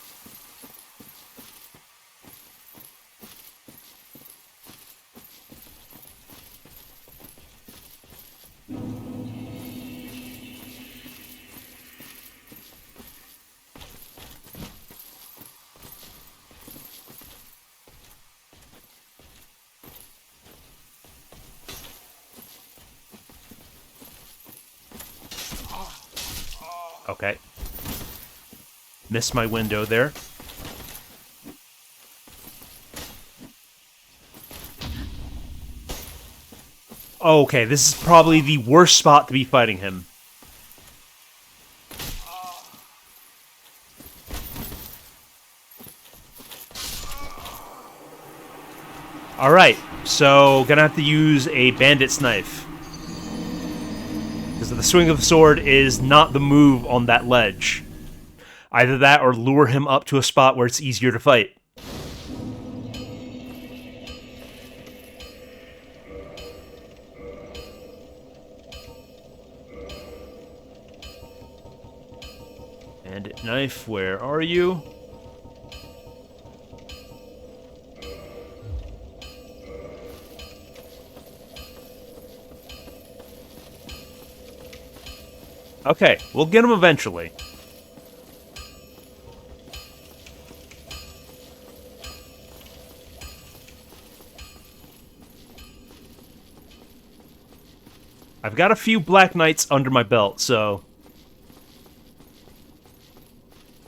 Okay. Missed my window there. Okay, this is probably the worst spot to be fighting him. Alright, so gonna have to use a bandit's knife. Because the swing of the sword is not the move on that ledge. Either that or lure him up to a spot where it's easier to fight. Bandit knife, where are you? Okay, we'll get him eventually. I've got a few Black Knights under my belt, so...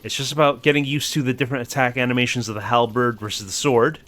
It's just about getting used to the different attack animations of the halberd versus the sword.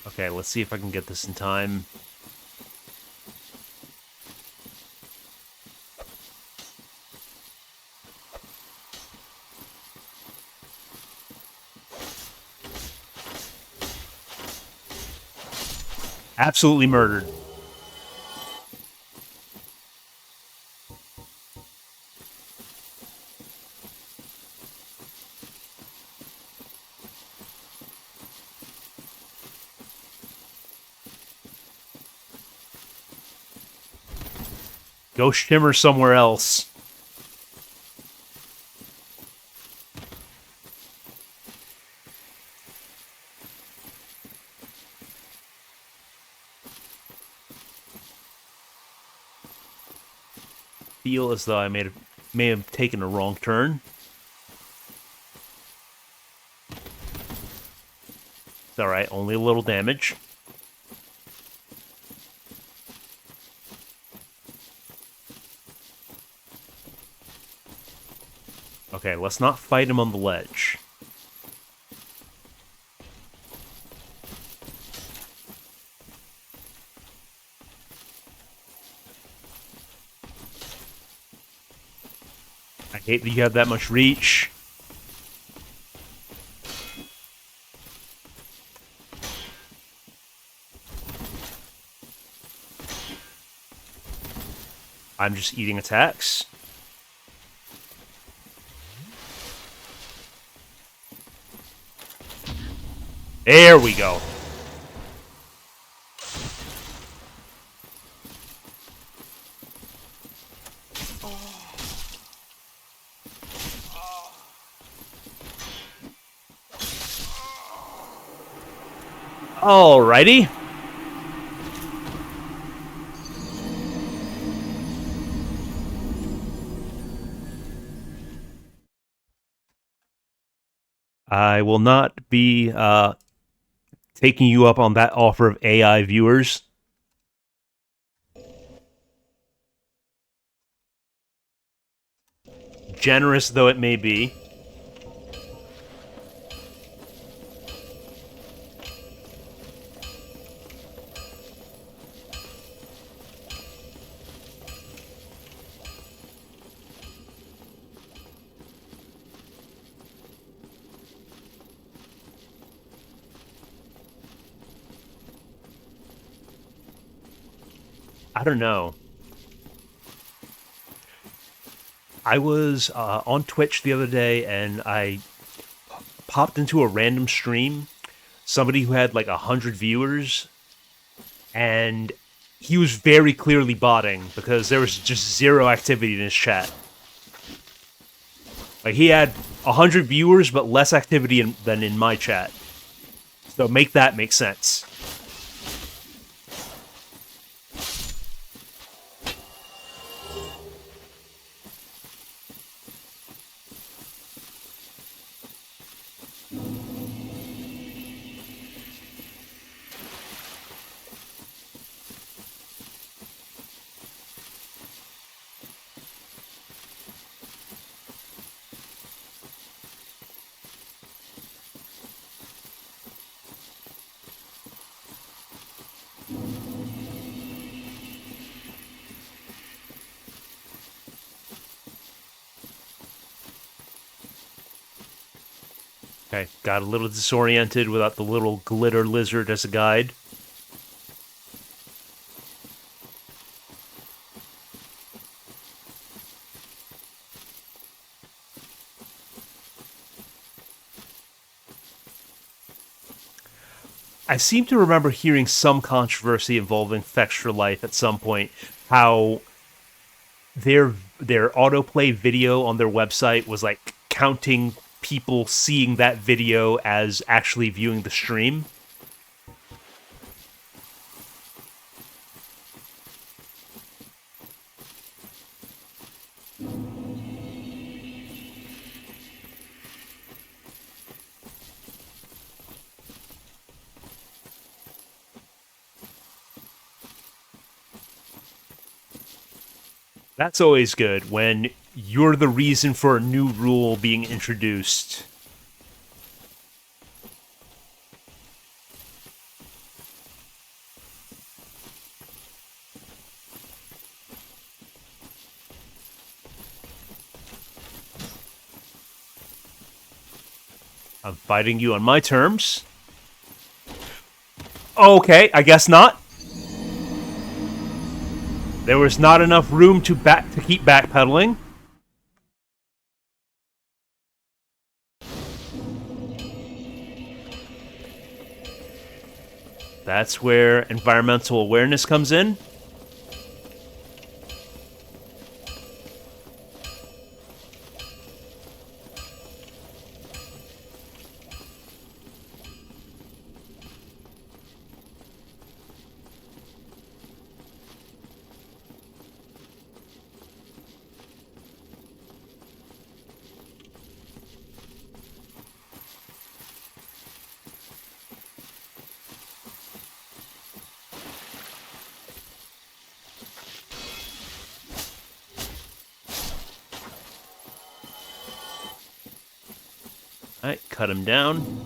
Okay, let's see if I can get this in time. Absolutely murdered. Go shimmer somewhere else. Feel as though I may have taken a wrong turn. It's alright, only a little damage. Okay, let's not fight him on the ledge. I hate that you have that much reach. I'm just eating attacks. There we go. Alrighty. I will not be taking you up on that offer of AI viewers. Generous though it may be. I don't know. I was on Twitch the other day and I popped into a random stream. Somebody who had like 100 viewers, and he was very clearly botting because there was just zero activity in his chat. Like, he had 100 viewers, but less activity than in my chat. So make that make sense. Okay, got a little disoriented without the little glitter lizard as a guide. I seem to remember hearing some controversy involving Fetch for Life at some point, how their autoplay video on their website was like counting people seeing that video as actually viewing the stream. That's always good when you're the reason for a new rule being introduced. I'm fighting you on my terms. Okay, I guess not. There was not enough room to keep backpedaling. That's where environmental awareness comes in. Alright, cut him down.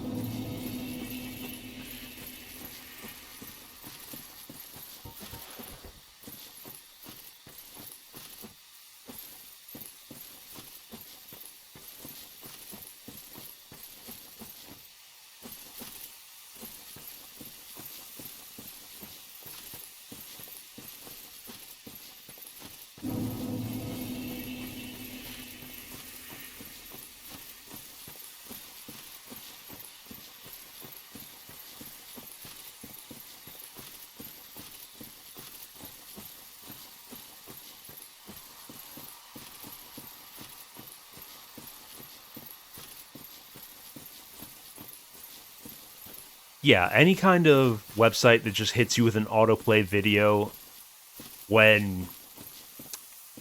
Yeah, any kind of website that just hits you with an autoplay video when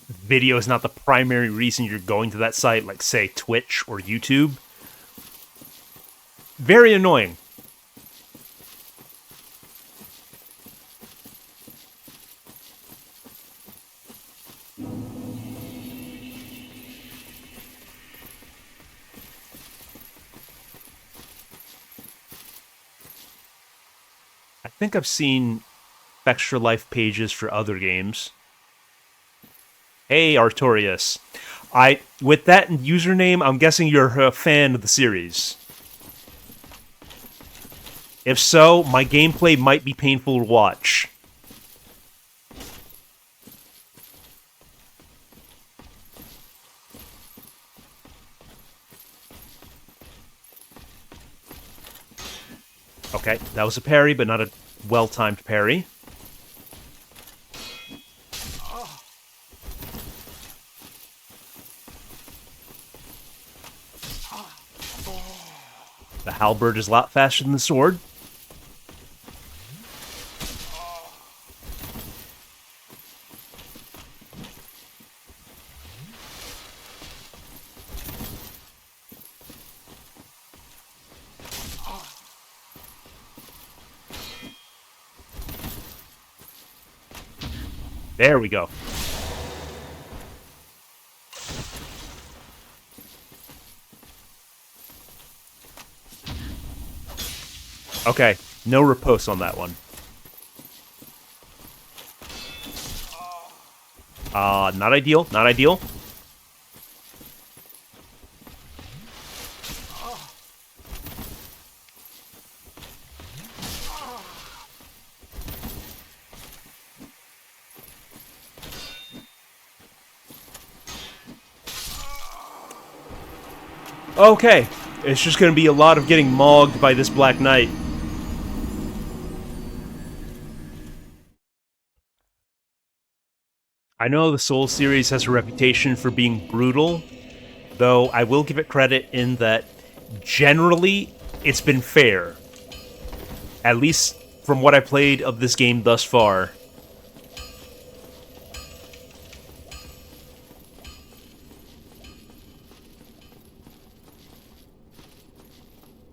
video is not the primary reason you're going to that site, like, say, Twitch or YouTube. Very annoying. I think I've seen extra life pages for other games. Hey, Artorias. With that username, I'm guessing you're a fan of the series. If so, my gameplay might be painful to watch. Okay, that was a parry, but not a well-timed parry. The halberd is a lot faster than the sword. There we go. Okay, no riposte on that one. Not ideal, not ideal. Okay, it's just going to be a lot of getting mogged by this Black Knight. I know the Souls series has a reputation for being brutal, though I will give it credit in that generally it's been fair. At least from what I played of this game thus far.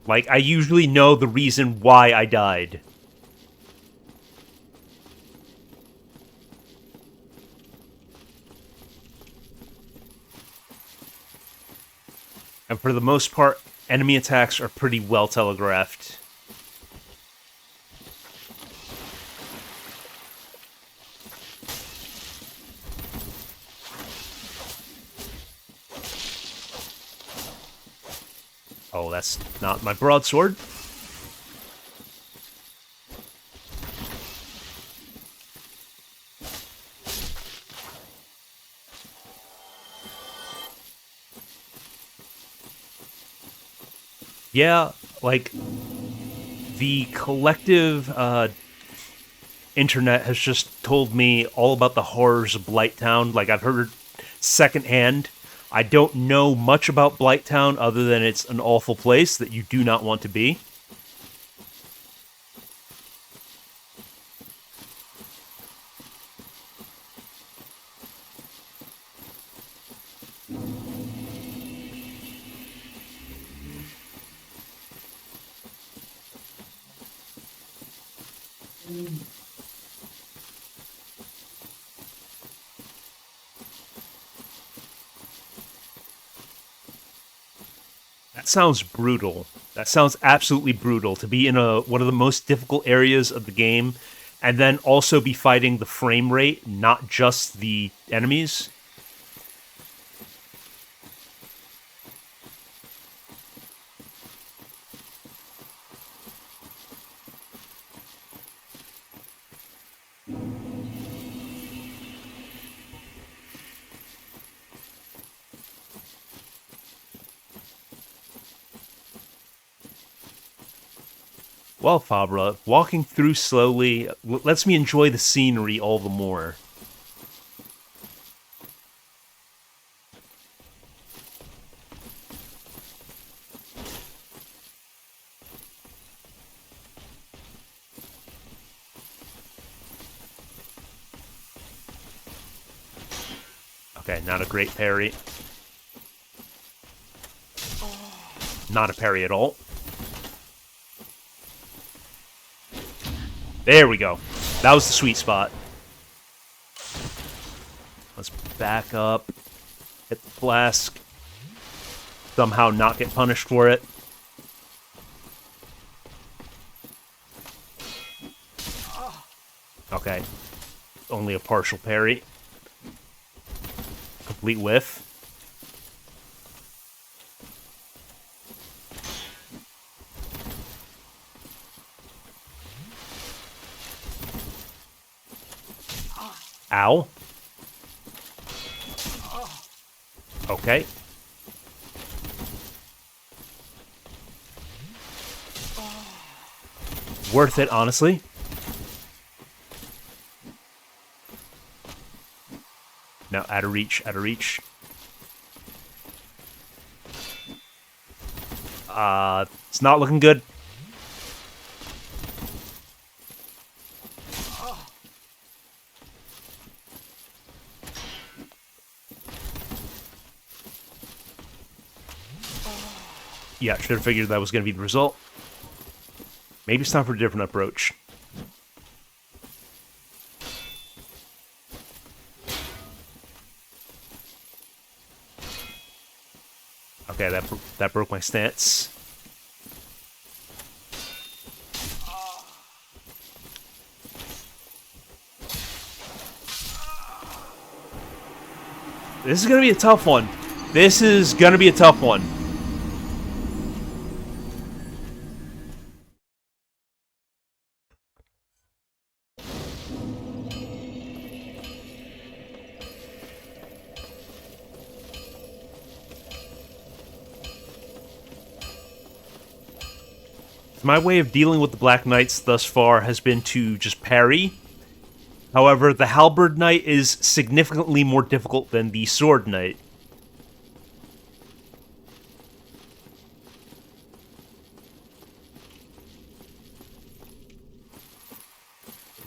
Like, I usually know the reason why I died. And for the most part, enemy attacks are pretty well telegraphed. Oh, that's not my broadsword. Yeah, like, the collective internet has just told me all about the horrors of Blighttown. Like, I've heard secondhand. I don't know much about Blighttown other than it's an awful place that you do not want to be. That sounds brutal. That sounds absolutely brutal to be in one of the most difficult areas of the game and then also be fighting the frame rate, not just the enemies. Well, Fabra, walking through slowly lets me enjoy the scenery all the more. Okay, not a great parry. Not a parry at all. There we go. That was the sweet spot. Let's back up. Hit the flask. Somehow not get punished for it. Okay. Only a partial parry. Complete whiff. Ow. Okay. Worth it, honestly. Now, out of reach, out of reach. It's not looking good. Yeah, should have figured that was going to be the result. Maybe it's time for a different approach. Okay, that broke my stance. This is going to be a tough one. This is going to be a tough one. My way of dealing with the Black Knights thus far has been to just parry. However, the Halberd Knight is significantly more difficult than the Sword Knight.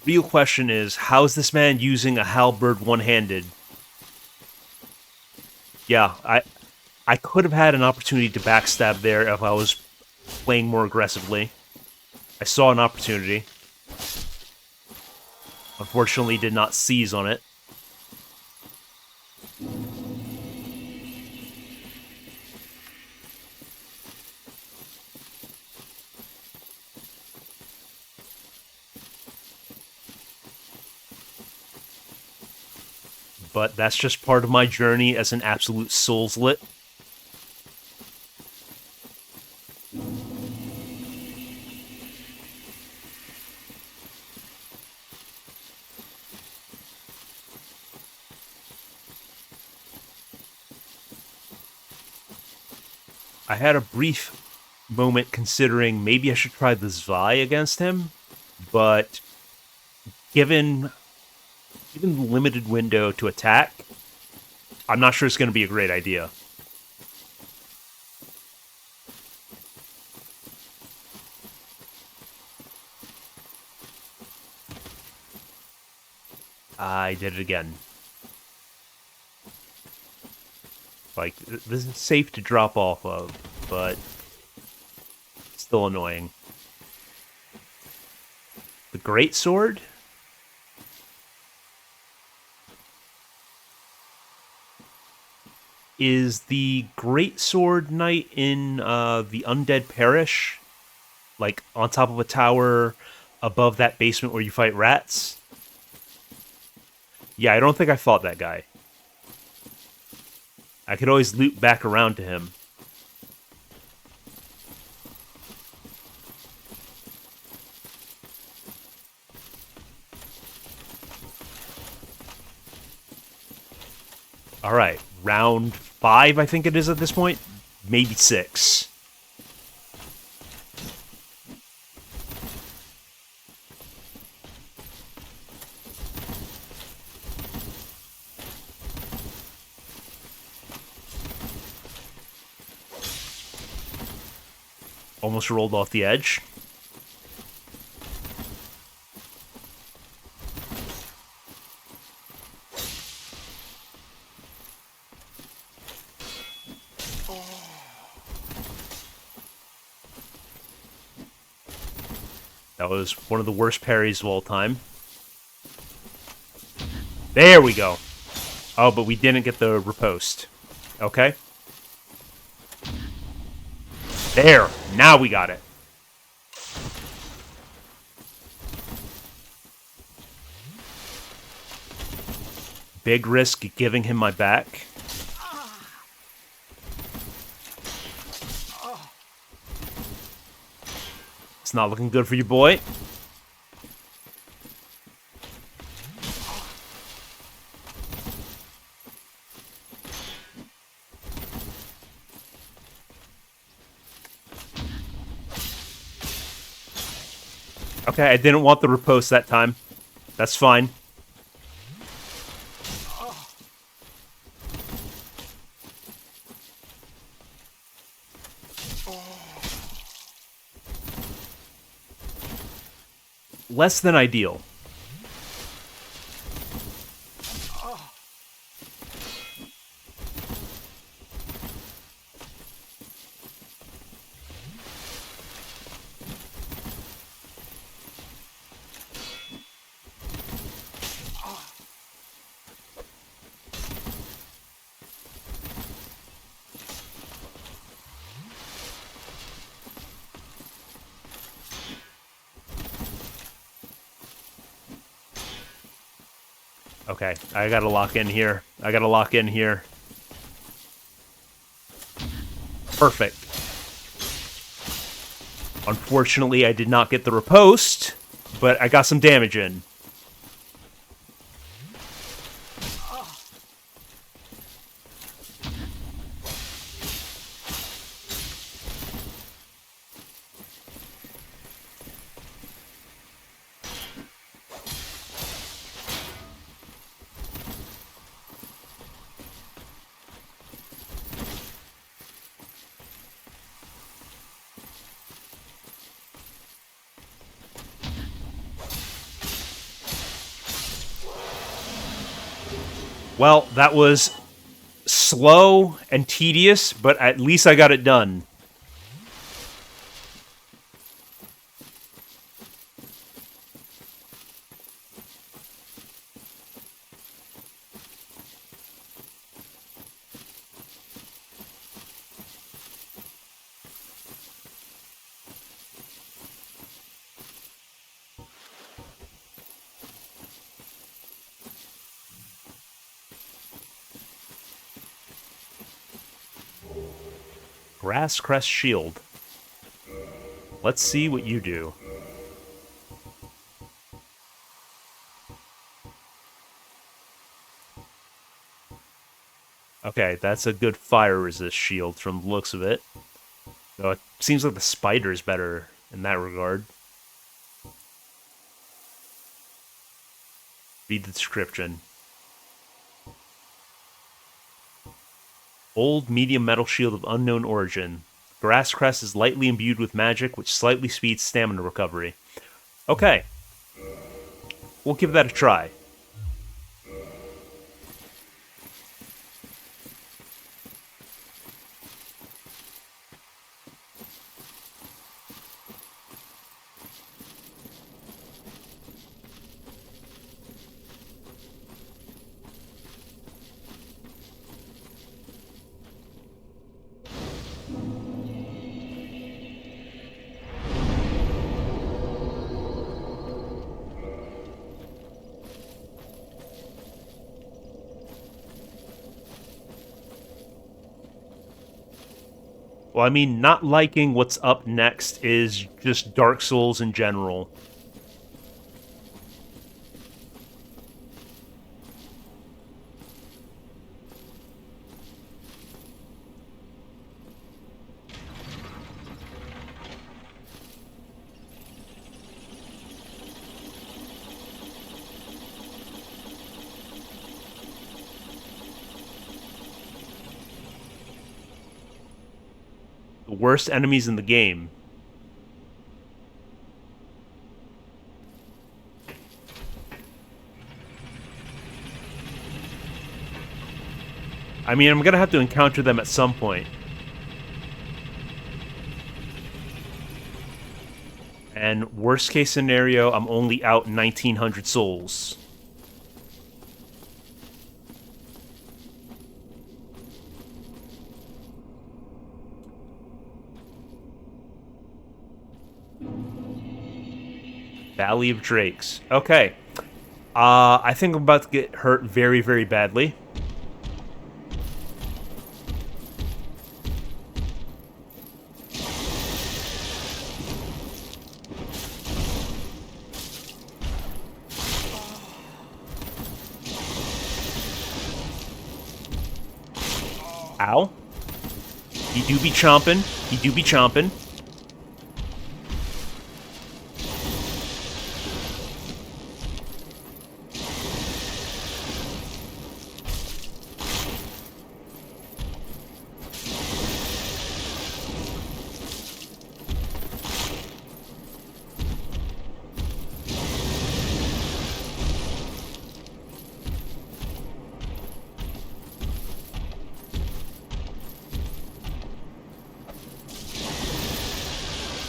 The real question is, how is this man using a halberd one-handed? Yeah, I could have had an opportunity to backstab there if I was playing more aggressively. I saw an opportunity. Unfortunately, did not seize on it. But that's just part of my journey as an absolute Souls-lit. I had a brief moment considering maybe I should try the Zwei against him, but given the limited window to attack, I'm not sure it's going to be a great idea. I did it again. Like, this is safe to drop off of, but still annoying. The Great Sword? is the Great Sword Knight in the Undead Parish, like on top of a tower above that basement where you fight rats? Yeah, I don't think I fought that guy. I could always loop back around to him. Alright, round 5, I think it is at this point. Maybe 6. Almost rolled off the edge. That was one of the worst parries of all time. There we go. Oh, but we didn't get the riposte. Okay. There. Now we got it. Big risk giving him my back. It's not looking good for you, boy. Okay, I didn't want the riposte that time. That's fine. Less than ideal. Okay, I gotta lock in here. I gotta lock in here. Perfect. Unfortunately, I did not get the riposte, but I got some damage in. Well, that was slow and tedious, but at least I got it done. Grass Crest Shield. Let's see what you do. Okay, that's a good fire resist shield from the looks of it. Though it seems like the spider's better in that regard. Read the description. Old medium metal shield of unknown origin. Grass Crest is lightly imbued with magic, which slightly speeds stamina recovery. Okay. We'll give that a try. Well, I mean, not liking what's up next is just Dark Souls in general. The worst enemies in the game. I mean, I'm gonna have to encounter them at some point. And worst case scenario, I'm only out 1,900 souls. Valley of Drakes. Okay. I think I'm about to get hurt very, very badly. Ow. He do be chomping. He do be chomping.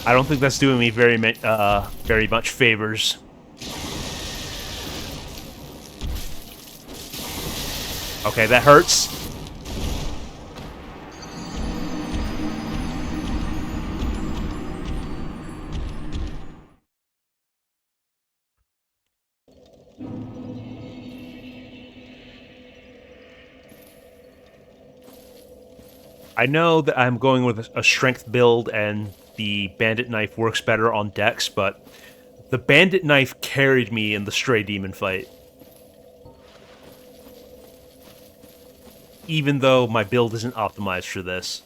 I don't think that's doing me very much favors. Okay, that hurts. I know that I'm going with a strength build and the bandit knife works better on dex, but the bandit knife carried me in the stray demon fight. Even though my build isn't optimized for this.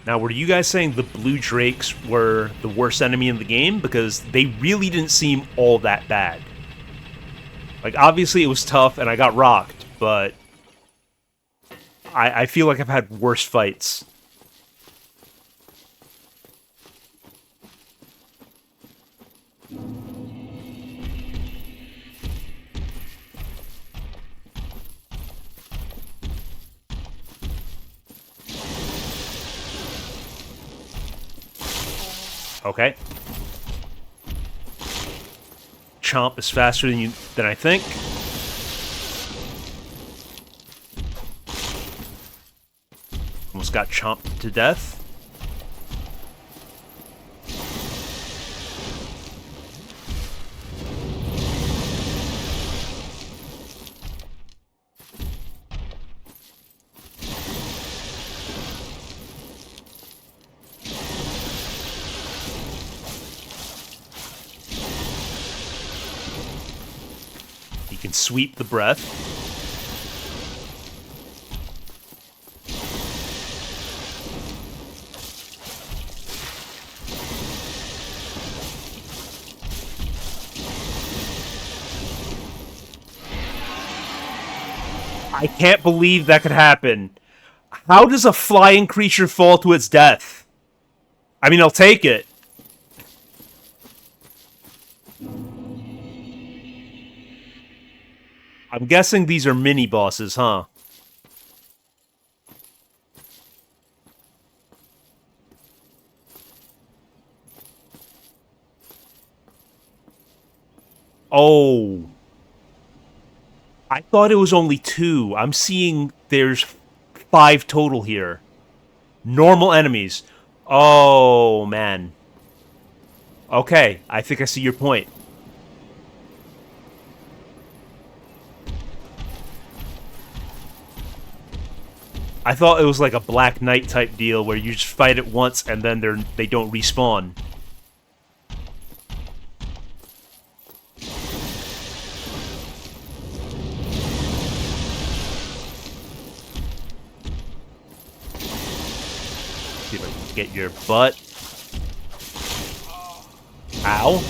Now, were you guys saying the blue drakes were the worst enemy in the game? Because they really didn't seem all that bad. Like, obviously it was tough and I got rocked, but I feel like I've had worse fights. Okay. Chomp is faster than I think. Almost got chomped to death. You can sweep the breath. I can't believe that could happen. How does a flying creature fall to its death? I mean, I'll take it. I'm guessing these are mini-bosses, huh? Oh. I thought it was only 2. I'm seeing there's 5 total here. Normal enemies. Oh, man. Okay, I think I see your point. I thought it was like a Black Knight type deal where you just fight it once and then they don't respawn. See if I can get your butt. Ow.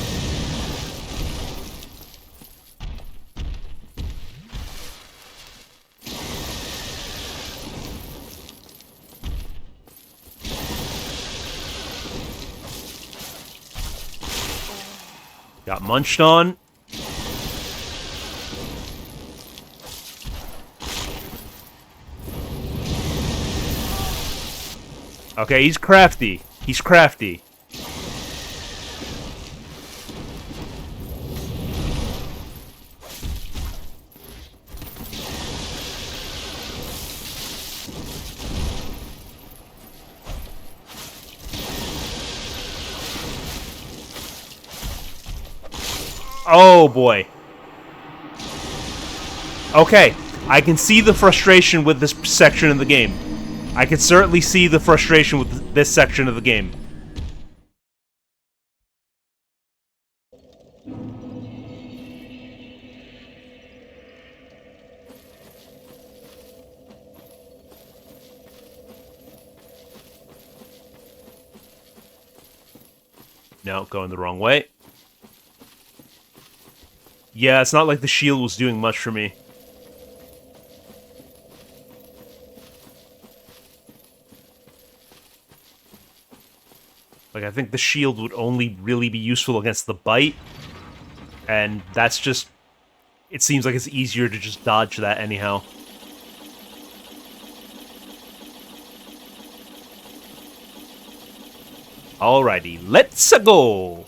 Got munched on. Okay, he's crafty. He's crafty. Oh, boy. Okay, I can see the frustration with this section of the game. I can certainly see the frustration with this section of the game. No, going the wrong way. Yeah, it's not like the shield was doing much for me. Like, I think the shield would only really be useful against the bite. And that's just... It seems like it's easier to just dodge that anyhow. Alrighty, let's go!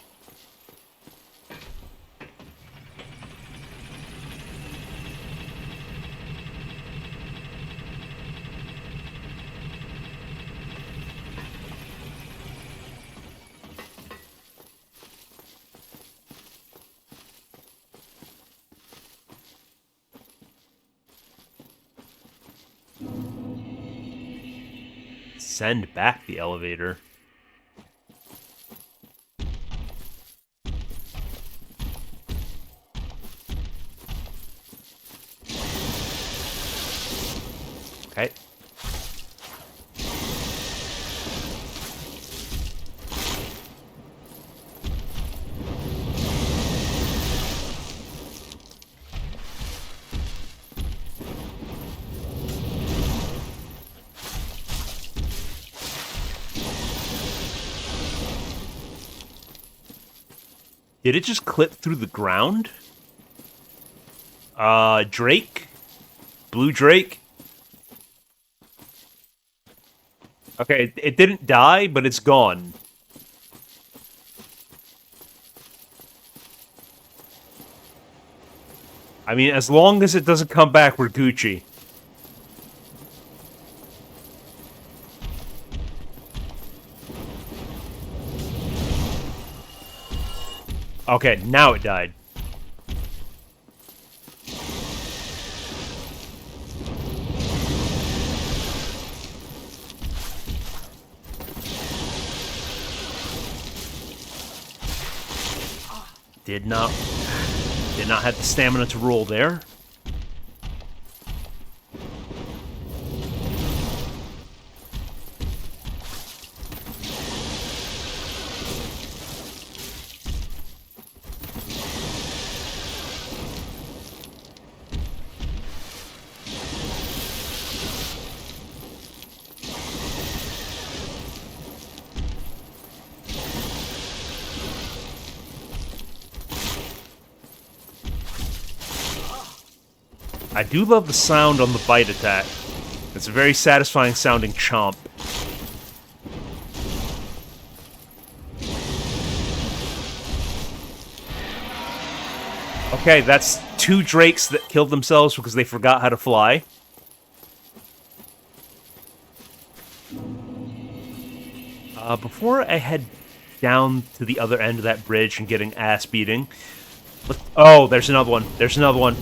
Send back the elevator. Okay. Did it just clip through the ground? Drake? Blue Drake? Okay, it didn't die, but it's gone. I mean, as long as it doesn't come back, we're Gucci. Okay, now it died. Did not have the stamina to roll there. I do love the sound on the bite attack. It's a very satisfying sounding chomp. Okay, that's 2 drakes that killed themselves because they forgot how to fly. Before I head down to the other end of that bridge and getting ass beating... Oh, there's another one. There's another one.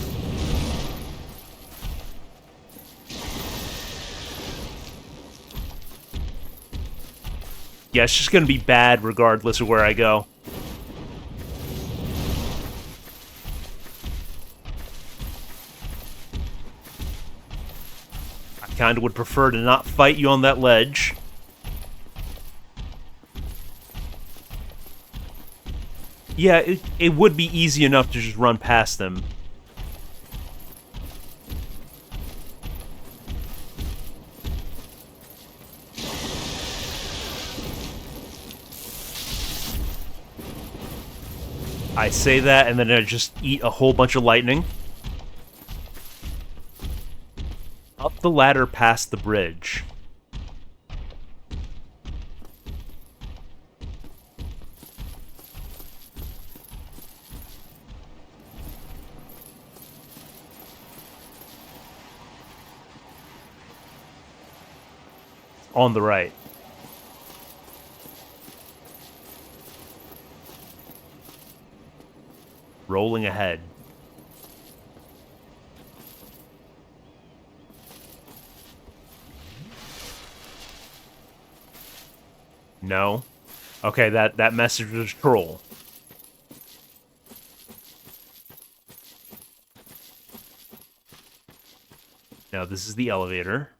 Yeah, it's just gonna be bad regardless of where I go. I kinda would prefer to not fight you on that ledge. Yeah, it would be easy enough to just run past them. I say that, and then I just eat a whole bunch of lightning. Up the ladder past the bridge. On the right. Rolling ahead. No. Okay, that message was a troll. Now this is the elevator.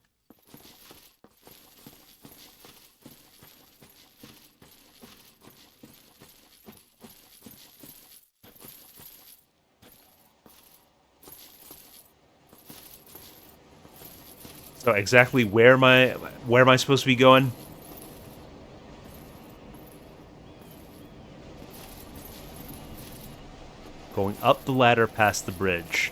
So exactly where am I supposed to be going? Going up the ladder past the bridge.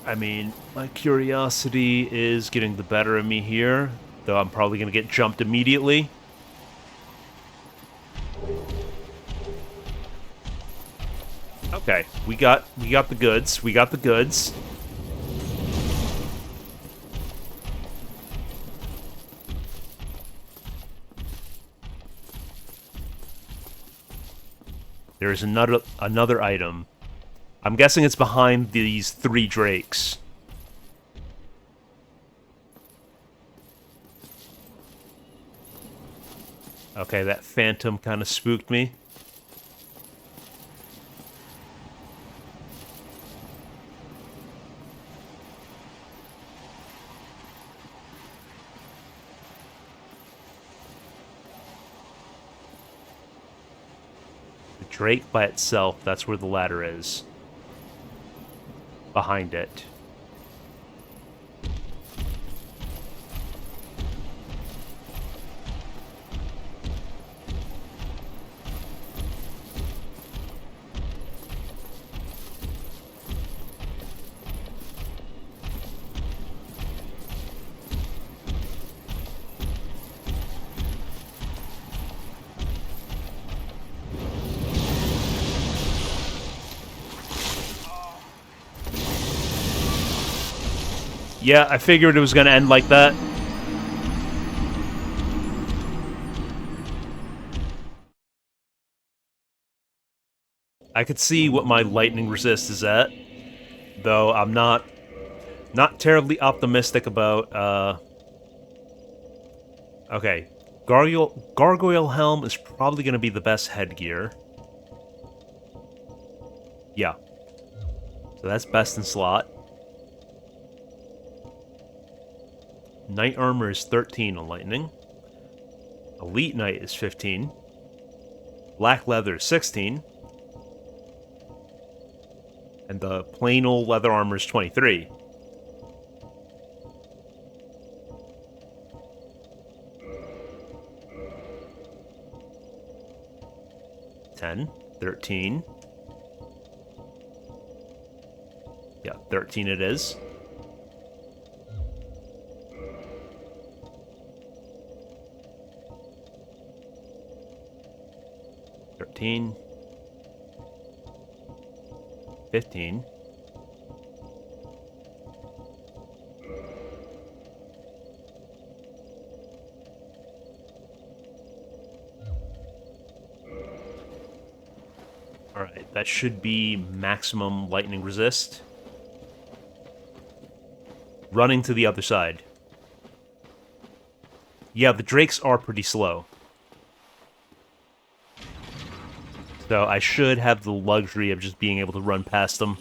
I mean, my curiosity is getting the better of me here, though I'm probably going to get jumped immediately. Okay, we got the goods. We got the goods. There is another item. I'm guessing it's behind these 3 drakes. Okay, that phantom kind of spooked me. Drake by itself, that's where the ladder is. Behind it. Yeah, I figured it was going to end like that. I could see what my lightning resist is at, though I'm not terribly optimistic about, Okay, Gargoyle Helm is probably going to be the best headgear. Yeah. So that's best in slot. Knight Armor is 13 on Lightning. Elite Knight is 15. Black Leather is 16. And the plain old leather armor is 23. $10, 13. Yeah, 13 it is. 14. 15. Alright, that should be maximum lightning resist. Running to the other side. Yeah, the drakes are pretty slow. So I should have the luxury of just being able to run past them.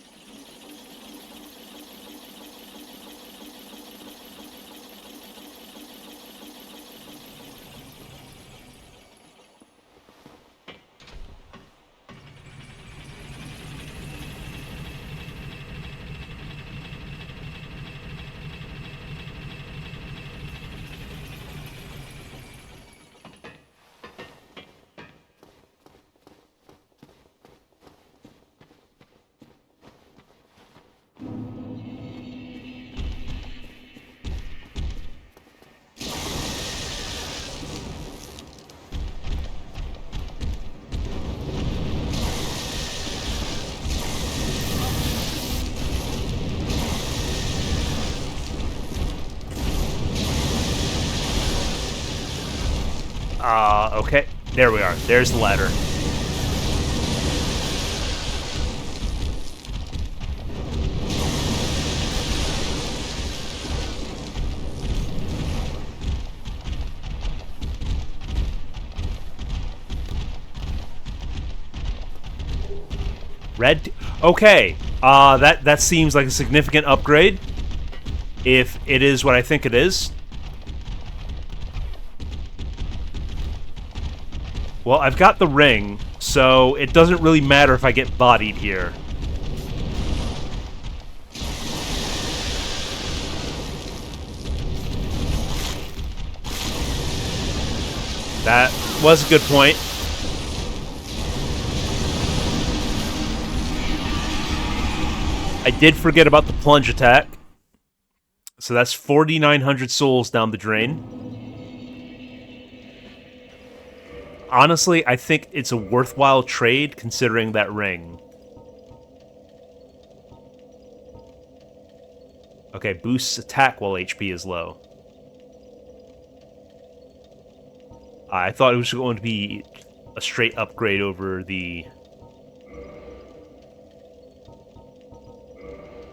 Okay. There we are. There's the ladder. Red? Okay. That seems like a significant upgrade. If it is what I think it is. Well, I've got the ring, so it doesn't really matter if I get bodied here. That was a good point. I did forget about the plunge attack. So that's 4,900 souls down the drain. Honestly, I think it's a worthwhile trade considering that ring. Okay, boosts attack while HP is low. I thought it was going to be a straight upgrade over the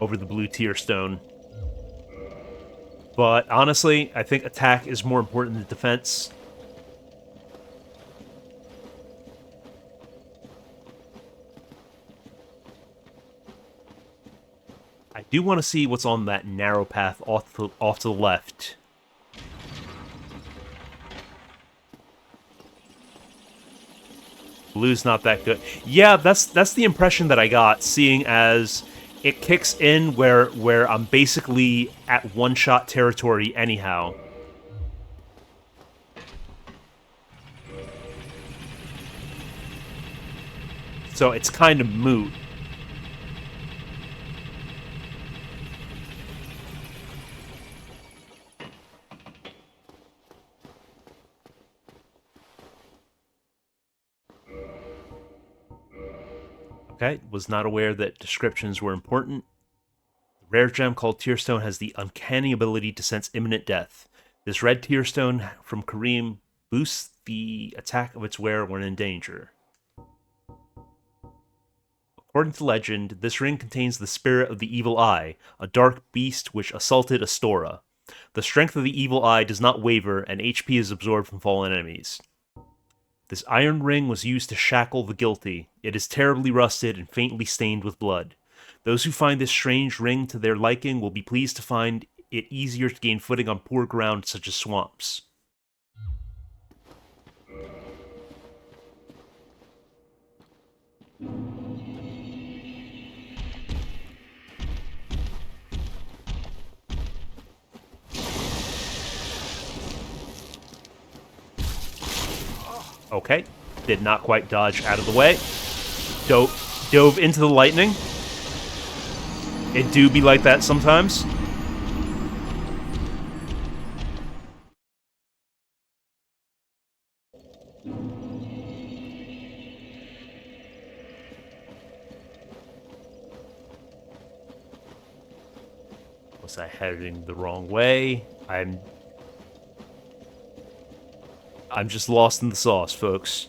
blue tier stone. But honestly, I think attack is more important than defense. I do want to see what's on that narrow path off to the left. Blue's not that good. Yeah, that's the impression that I got, seeing as it kicks in where I'm basically at one-shot territory anyhow. So it's kind of moot. Okay, was not aware that descriptions were important. The rare gem called Tearstone has the uncanny ability to sense imminent death. This red Tearstone from Kareem boosts the attack of its wearer when in danger. According to legend, this ring contains the spirit of the Evil Eye, a dark beast which assaulted Astora. The strength of the Evil Eye does not waver, and HP is absorbed from fallen enemies. This iron ring was used to shackle the guilty. It is terribly rusted and faintly stained with blood. Those who find this strange ring to their liking will be pleased to find it easier to gain footing on poor ground such as swamps. Okay, did not quite dodge out of the way. Dove into the lightning. It do be like that sometimes. Was I heading the wrong way? I'm just lost in the sauce, folks.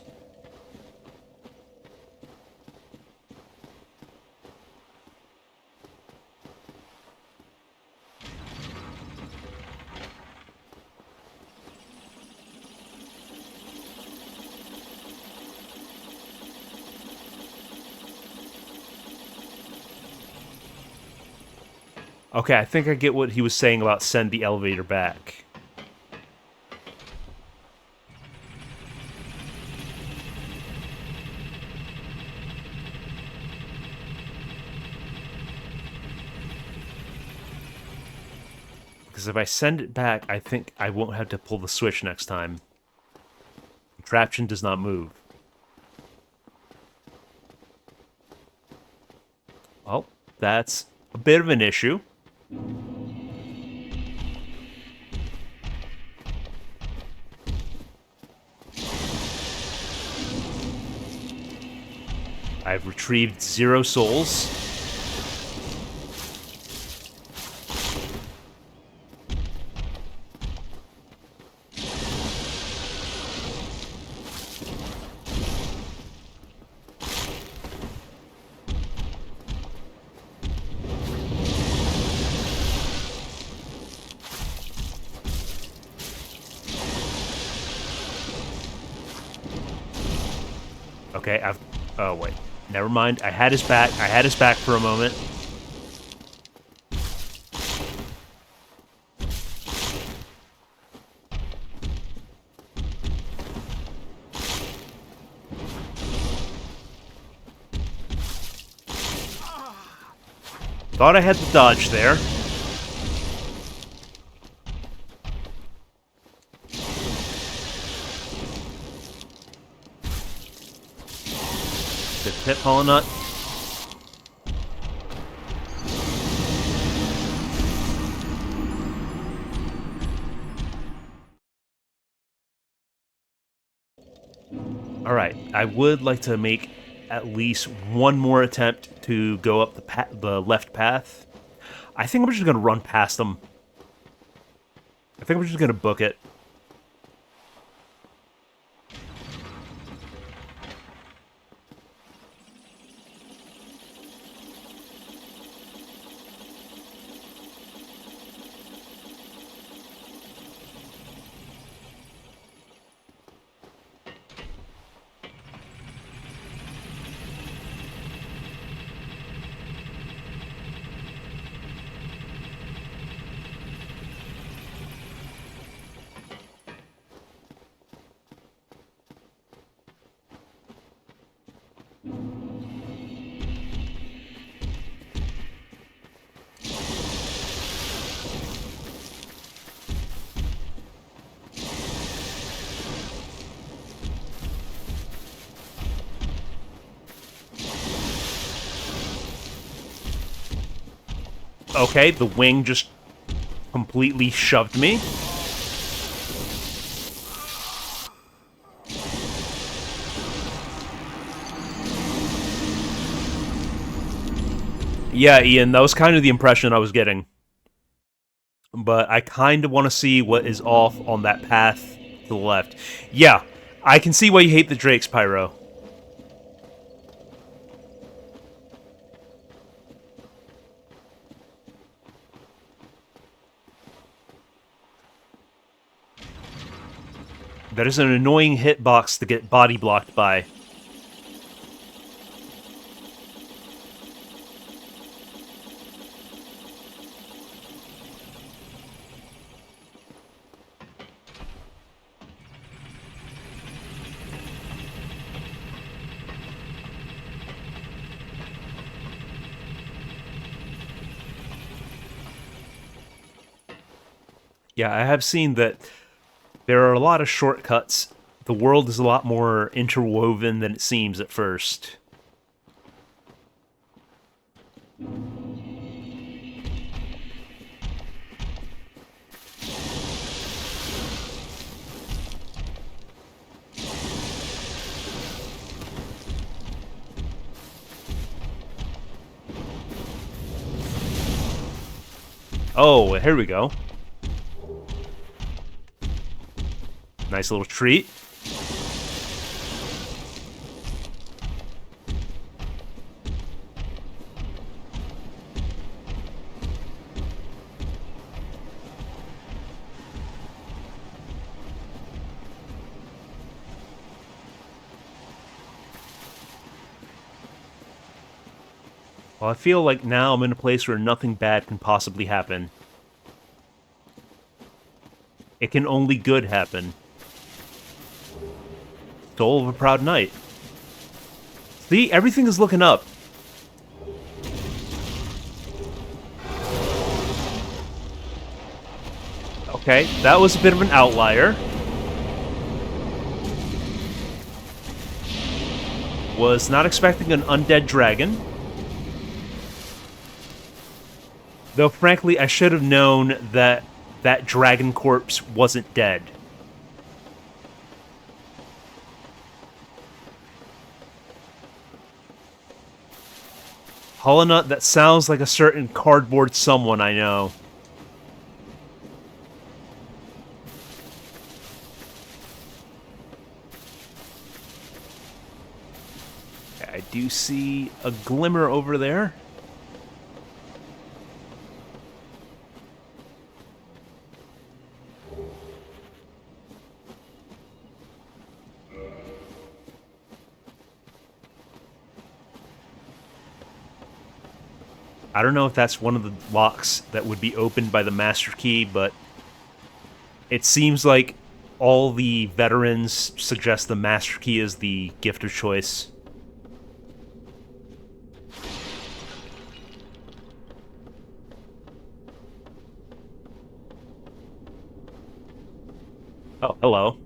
Okay, I think I get what he was saying about send the elevator back. Because if I send it back, I think I won't have to pull the switch next time. Contraption does not move. Well, that's a bit of an issue. I've retrieved 0 souls. Okay, oh, wait. Never mind. I had his back. I had his back for a moment. Thought I had the dodge there. Good tip, Hollow. Alright, I would like to make at least one more attempt to go up the left path. I think I'm just going to run past them. I think I'm just going to book it. Okay, the wing just completely shoved me. Yeah, Ian, that was kind of the impression I was getting. But I kind of want to see what is off on that path to the left. Yeah, I can see why you hate the Drakes, Pyro. That is an annoying hitbox to get body blocked by. Yeah, I have seen that there are a lot of shortcuts. The world is a lot more interwoven than it seems at first. Oh, here we go. Nice little treat. Well, I feel like now I'm in a place where nothing bad can possibly happen. It can only good happen. Soul of a proud knight. See, everything is looking up. Okay, that was a bit of an outlier. Was not expecting an undead dragon. Though, frankly, I should have known that that dragon corpse wasn't dead. Hollow Nut, that sounds like a certain cardboard someone I know. I do see a glimmer over there. I don't know if that's one of the locks that would be opened by the Master Key, but it seems like all the veterans suggest the Master Key is the gift of choice. Oh, hello.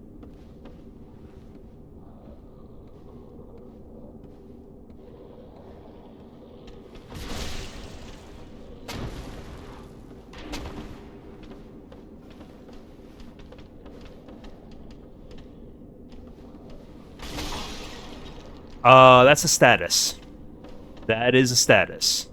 That's a status. That is a status.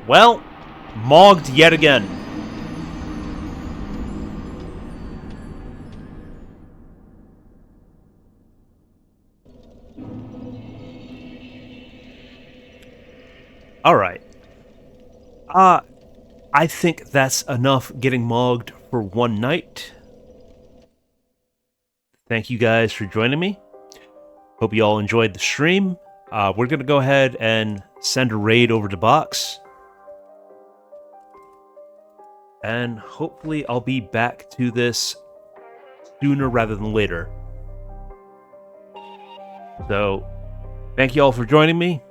Well, mogged yet again. Alright. I think that's enough getting mogged for one night. Thank you guys for joining me. Hope you all enjoyed the stream. We're going to go ahead and send a raid over to Box. And hopefully I'll be back to this sooner rather than later. So, thank you all for joining me.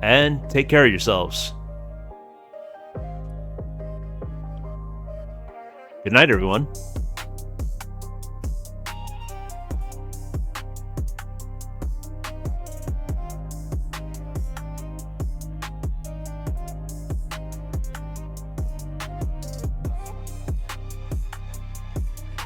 And take care of yourselves. Good night, everyone.